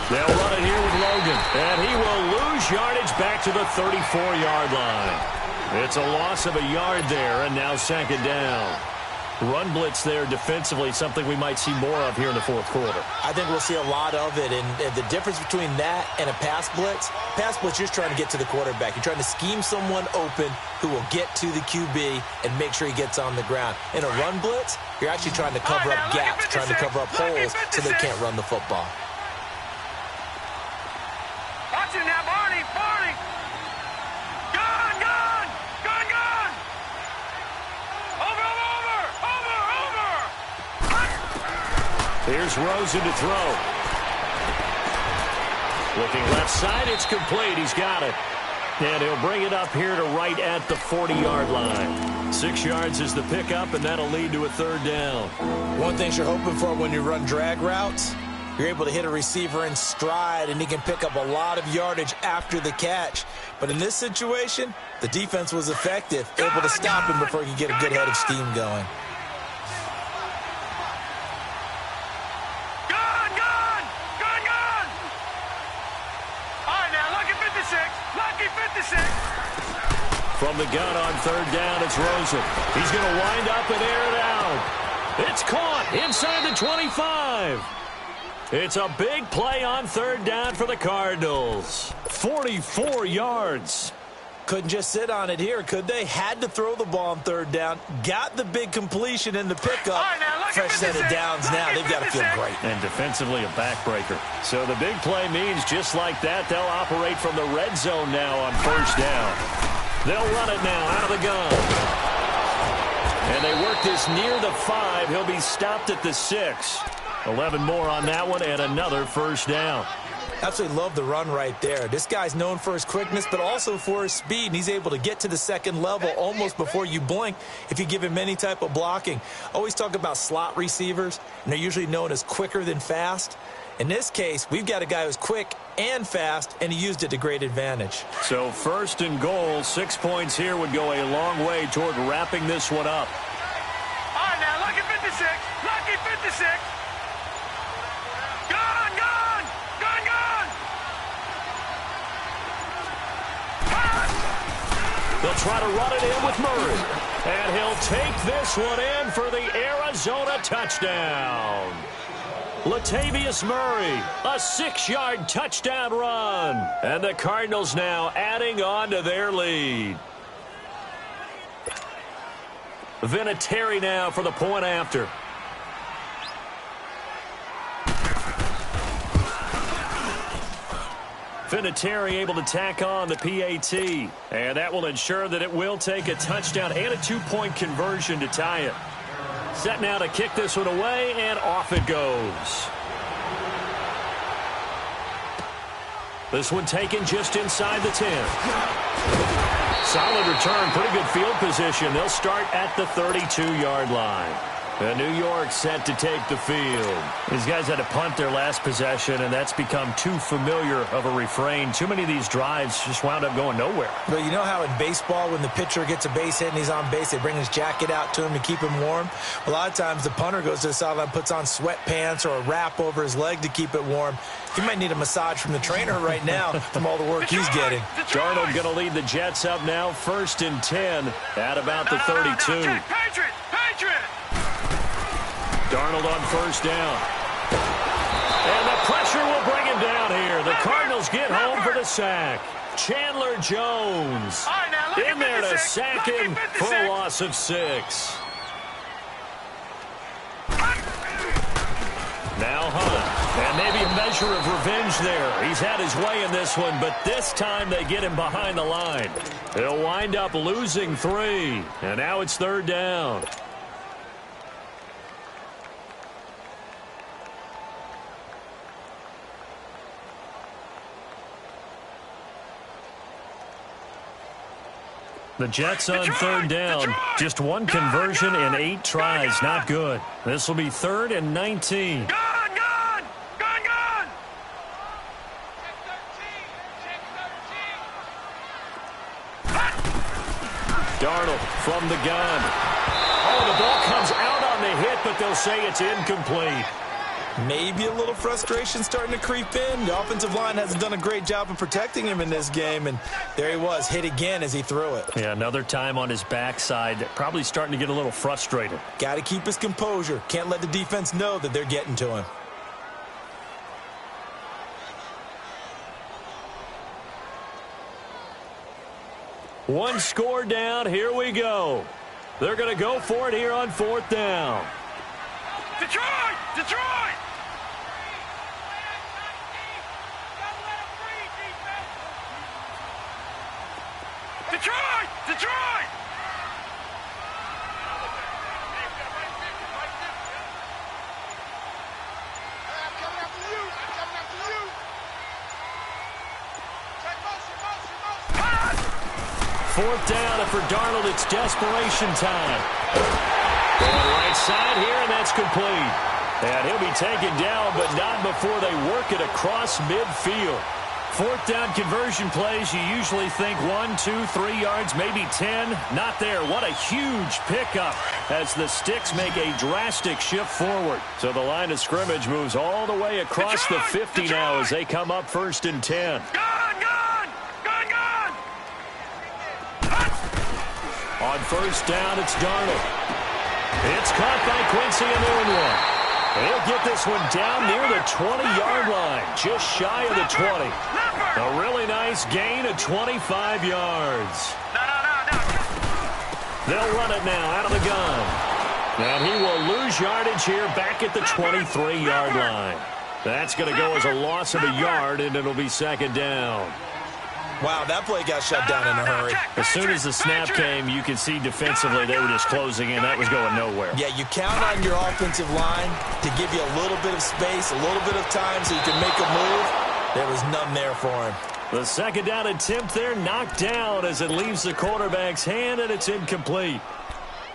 [SPEAKER 4] They'll run it here with Logan, and he will lose yardage back to the 34-yard line. It's a loss of a yard there, and now 2nd down. run blitz there defensively, something we might see more of here in the fourth quarter.
[SPEAKER 5] I think we'll see a lot of it, and the difference between that and a pass blitz, you're just trying to get to the quarterback. You're trying to scheme someone open who will get to the QB and make sure he gets on the ground. In a run blitz, you're actually trying to cover up gaps, trying to cover up holes so they can't run the football.
[SPEAKER 6] Watch it now, Barney! Gone! Over!
[SPEAKER 4] Here's Rosen to throw. Looking left side, it's complete. He's got it. And he'll bring it up here to right at the 40-yard line. 6 yards is the pickup, and that'll lead to a third down.
[SPEAKER 5] One thing you're hoping for when you run drag routes, you're able to hit a receiver in stride, and he can pick up a lot of yardage after the catch. But in this situation, the defense was effective, able to stop him before he could get a good head of steam going.
[SPEAKER 4] From the gun on third down, it's Rosen. He's going to wind up and air it out. It's caught inside the 25. It's a big play on third down for the Cardinals. 44 yards.
[SPEAKER 5] Couldn't just sit on it here, could they? Had to throw the ball on third down. Got the big completion in the pickup. Fresh set of downs now. They've got to feel great.
[SPEAKER 4] And defensively a backbreaker. So the big play means just like that, they'll operate from the red zone now on first down. They'll run it now out of the gun. And they work this near the 5. He'll be stopped at the 6. 11 more on that one and another first down.
[SPEAKER 5] Absolutely love the run right there. This guy's known for his quickness, but also for his speed. And he's able to get to the second level almost before you blink if you give him any type of blocking. Always talk about slot receivers, and they're usually known as quicker than fast. In this case, we've got a guy who's quick and fast, and he used it to great advantage.
[SPEAKER 4] So first and goal, 6 points here would go a long way toward wrapping this one up.
[SPEAKER 6] All right, now, lucky 56. Lucky 56. Gone!
[SPEAKER 4] They'll try to run it in with Murray. And he'll take this one in for the Arizona touchdown. Latavius Murray, a 6-yard touchdown run. And the Cardinals now adding on to their lead. Vinatieri now for the point after. Vinatieri able to tack on the PAT. And that will ensure that it will take a touchdown and a 2-point conversion to tie it. Set now to kick this one away, and off it goes. This one taken just inside the 10. Solid return, pretty good field position. They'll start at the 32-yard line. And New York set to take the field. These guys had to punt their last possession, and that's become too familiar of a refrain. Too many of these drives just wound up going nowhere.
[SPEAKER 5] But you know how in baseball, when the pitcher gets a base hit and he's on base, they bring his jacket out to him to keep him warm? A lot of times the punter goes to the sideline, puts on sweatpants or a wrap over his leg to keep it warm. He might need a massage from the trainer right now from all the work he's getting.
[SPEAKER 4] Darnold going to lead the Jets up now, 1st and 10 at about the 32.
[SPEAKER 6] Patriot!
[SPEAKER 4] Darnold on first down. And the pressure will bring him down here. The Cardinals get home for the sack. Chandler Jones in there to sack him for a loss of 6. Now Hunt. And maybe a measure of revenge there. He's had his way in this one, but this time they get him behind the line. He'll wind up losing 3. And now it's third down. The Jets on third down. Just one conversion in 8 tries. Not good. This will be 3rd and 19.
[SPEAKER 6] Gone!
[SPEAKER 4] Darnold from the gun. Oh, the ball comes out on the hit, but they'll say it's incomplete.
[SPEAKER 5] Maybe a little frustration starting to creep in. The offensive line hasn't done a great job of protecting him in this game, and there he was, hit again as he threw it.
[SPEAKER 4] Yeah, another time on his backside, probably starting to get a little frustrated.
[SPEAKER 5] Got to keep his composure. Can't let the defense know that they're getting to him.
[SPEAKER 4] One score down, here we go. They're going to go for it here on 4th down.
[SPEAKER 6] Detroit! Detroit! Detroit! Detroit! I'm coming after you! I'm coming after you! Take motion!
[SPEAKER 4] 4th down, and for Darnold, it's desperation time. Going right side here, and that's complete. And he'll be taken down, but not before they work it across midfield. 4th down conversion plays, you usually think 1, 2, 3 yards, maybe 10. Not there. What a huge pickup as the Sticks make a drastic shift forward. So the line of scrimmage moves all the way across the 50 now as they come up 1st and 10.
[SPEAKER 6] Gone! Gone! Gone! Gone!
[SPEAKER 4] On 1st down, it's Darnold. It's caught by Quincy Enunwa. He'll get this one down near the 20-yard line, just shy of the 20. A really nice gain of 25 yards. They'll run it now out of the gun. And he will lose yardage here back at the 23-yard line. That's going to go as a loss of a yard, and it'll be 2nd down.
[SPEAKER 5] Wow, that play got shut down in a hurry.
[SPEAKER 4] As soon as the snap came, you could see defensively they were just closing in. That was going nowhere.
[SPEAKER 5] Yeah, you count on your offensive line to give you a little bit of space, a little bit of time so you can make a move. There was none there for him.
[SPEAKER 4] The 2nd down attempt there knocked down as it leaves the quarterback's hand, and it's incomplete.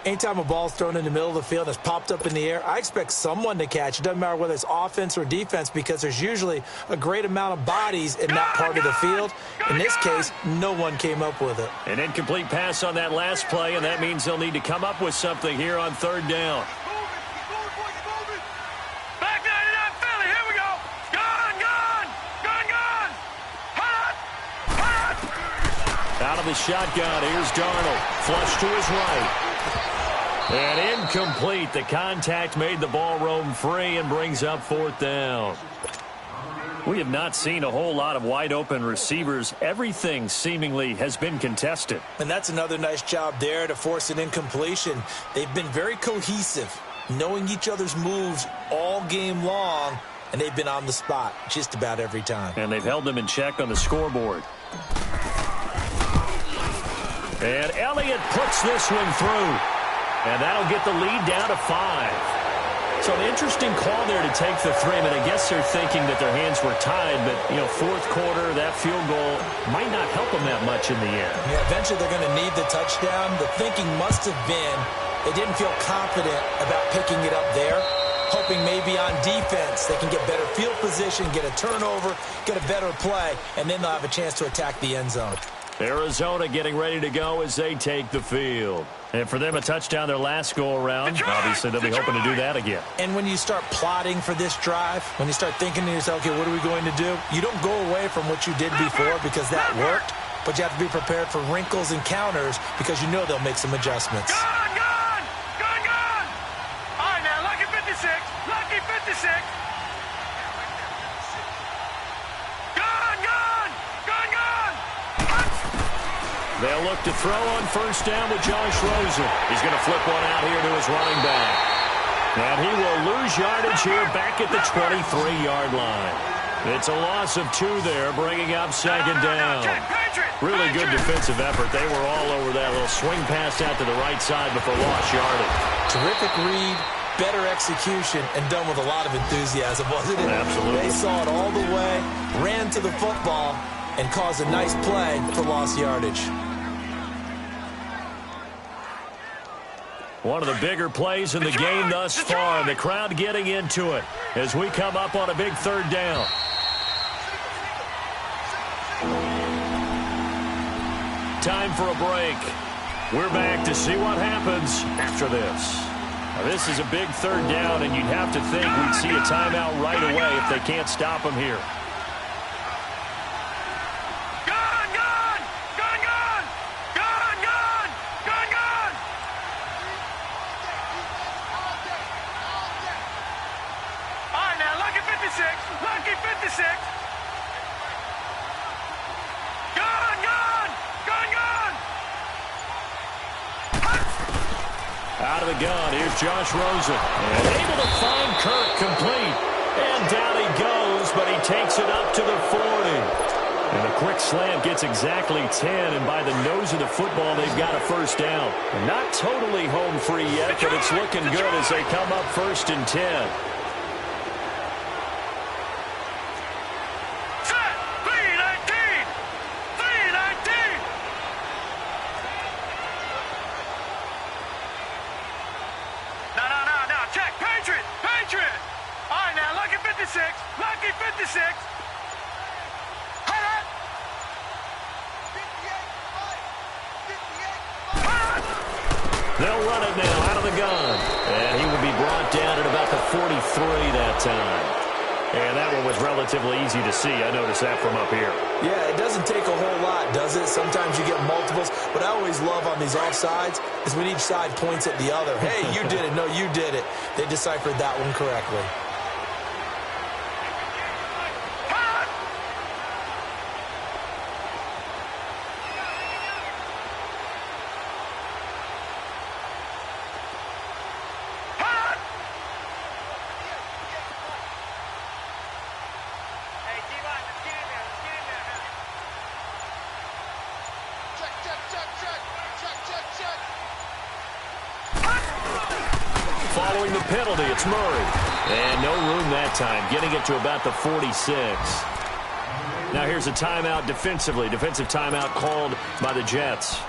[SPEAKER 5] Anytime a ball's thrown in the middle of the field and it's popped up in the air, I expect someone to catch. It doesn't matter whether it's offense or defense because there's usually a great amount of bodies in that part of the field. In this case, no one came up with it.
[SPEAKER 4] An incomplete pass on that last play, and that means they'll need to come up with something here on 3rd down.
[SPEAKER 6] Back 99 Philly, here we go! Gone! Gone! Gone! Gone! Hot! Hot!
[SPEAKER 4] Out of the shotgun, here's Darnold. Flush to his right. And incomplete. The contact made the ball roam free and brings up 4th down. We have not seen a whole lot of wide-open receivers. Everything seemingly has been contested.
[SPEAKER 5] And that's another nice job there to force an incompletion. They've been very cohesive, knowing each other's moves all game long, and they've been on the spot just about every time.
[SPEAKER 4] And they've held them in check on the scoreboard. And Elliott puts this one through. And that'll get the lead down to 5. So an interesting call there to take the 3. I mean, I guess they're thinking that their hands were tied, but, 4th quarter, that field goal might not help them that much in the end.
[SPEAKER 5] Yeah, eventually they're going to need the touchdown. The thinking must have been they didn't feel confident about picking it up there, hoping maybe on defense they can get better field position, get a turnover, get a better play, and then they'll have a chance to attack the end zone.
[SPEAKER 4] Arizona getting ready to go as they take the field. And for them, a touchdown their last go-around. Obviously, they'll be hoping to do that again.
[SPEAKER 5] And when you start plotting for this drive, when you start thinking to yourself, okay, what are we going to do? You don't go away from what you did before because that worked, but you have to be prepared for wrinkles and counters because you know they'll make some adjustments.
[SPEAKER 6] Gone! Gone! Gone! Gone! All right, now, lucky 56. Lucky 56. Gone! Gone! Gone! Gone!
[SPEAKER 4] They'll look to throw on 1st down with Josh Rosen. He's going to flip one out here to his running back. And he will lose yardage here back at the 23-yard line. It's a loss of 2 there, bringing up 2nd down. Really good defensive effort. They were all over that little swing pass out to the right side before lost yardage.
[SPEAKER 5] Terrific read, better execution, and done with a lot of enthusiasm, wasn't it?
[SPEAKER 4] Absolutely.
[SPEAKER 5] They saw it all the way, ran to the football, and caused a nice play for lost yardage.
[SPEAKER 4] One of the bigger plays in the game thus far, and the crowd getting into it as we come up on a big 3rd down. Time for a break. We're back to see what happens after this. This is a big third down, and you'd have to think we'd see a timeout right away if they can't stop him here.
[SPEAKER 6] Lucky 56.
[SPEAKER 4] Out of the gun, here's Josh Rosen. And able to find Kirk complete. And down he goes, but he takes it up to the 40. And a quick slant gets exactly 10, and by the nose of the football, they've got a first down. And not totally home free yet, but it's looking good as they come up 1st and 10.
[SPEAKER 6] Lucky 56.
[SPEAKER 4] They'll run it now out of the gun. And he will be brought down at about the 43 that time. And that one was relatively easy to see. I noticed that from up here.
[SPEAKER 5] Yeah, it doesn't take a whole lot, does it? Sometimes you get multiples. What I always love on these offsides is when each side points at the other. Hey, you did it. No, you did it. They deciphered that one correctly.
[SPEAKER 4] Following the penalty, it's Murray. And no room that time, getting it to about the 46. Now here's a timeout defensively. Defensive timeout called by the Jets,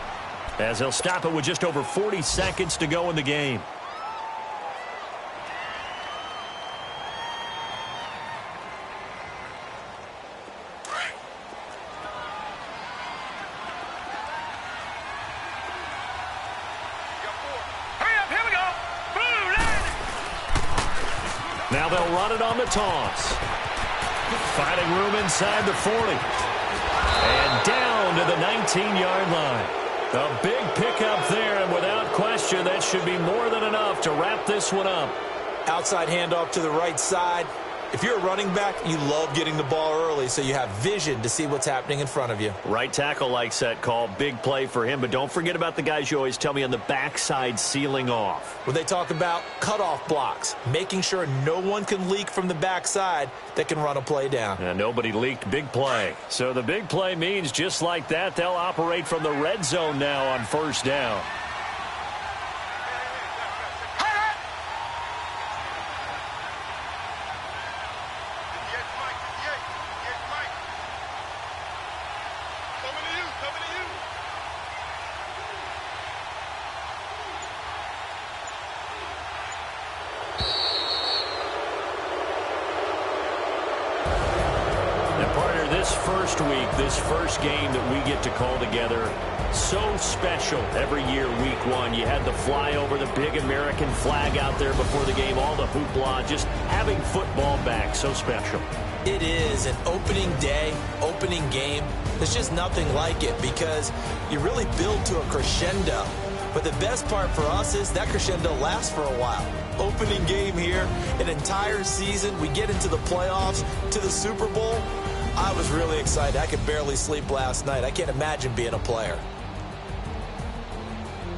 [SPEAKER 4] as they'll stop it with just over 40 seconds to go in the game. Now they'll run it on the toss. Finding room inside the 40. And down to the 19-yard line. A big pickup there, and without question, that should be more than enough to wrap this one up.
[SPEAKER 5] Outside handoff to the right side. If you're a running back, you love getting the ball early so you have vision to see what's happening in front of you.
[SPEAKER 4] Right tackle likes that call. Big play for him, but don't forget about the guys you always tell me on the backside sealing off.
[SPEAKER 5] When they talk about cutoff blocks, making sure no one can leak from the backside that can run a play down.
[SPEAKER 4] And nobody leaked big play. So the big play means just like that, they'll operate from the red zone now on 1st down. This first week, this first game that we get to call together, so special every year, week 1. You had the flyover, the big American flag out there before the game, all the hoopla, just having football back, so special.
[SPEAKER 5] It is an opening day, opening game. There's just nothing like it because you really build to a crescendo. But the best part for us is that crescendo lasts for a while. Opening game here, an entire season, we get into the playoffs, to the Super Bowl. I was really excited. I could barely sleep last night. I can't imagine being a player.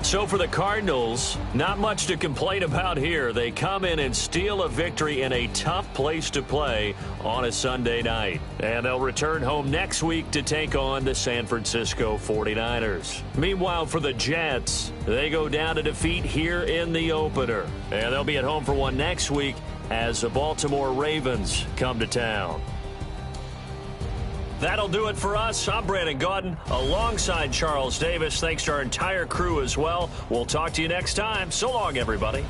[SPEAKER 4] So for the Cardinals, not much to complain about here. They come in and steal a victory in a tough place to play on a Sunday night. And they'll return home next week to take on the San Francisco 49ers. Meanwhile, for the Jets, they go down to defeat here in the opener. And they'll be at home for one next week as the Baltimore Ravens come to town. That'll do it for us. I'm Brandon Gaudin alongside Charles Davis. Thanks to our entire crew as well. We'll talk to you next time. So long, everybody.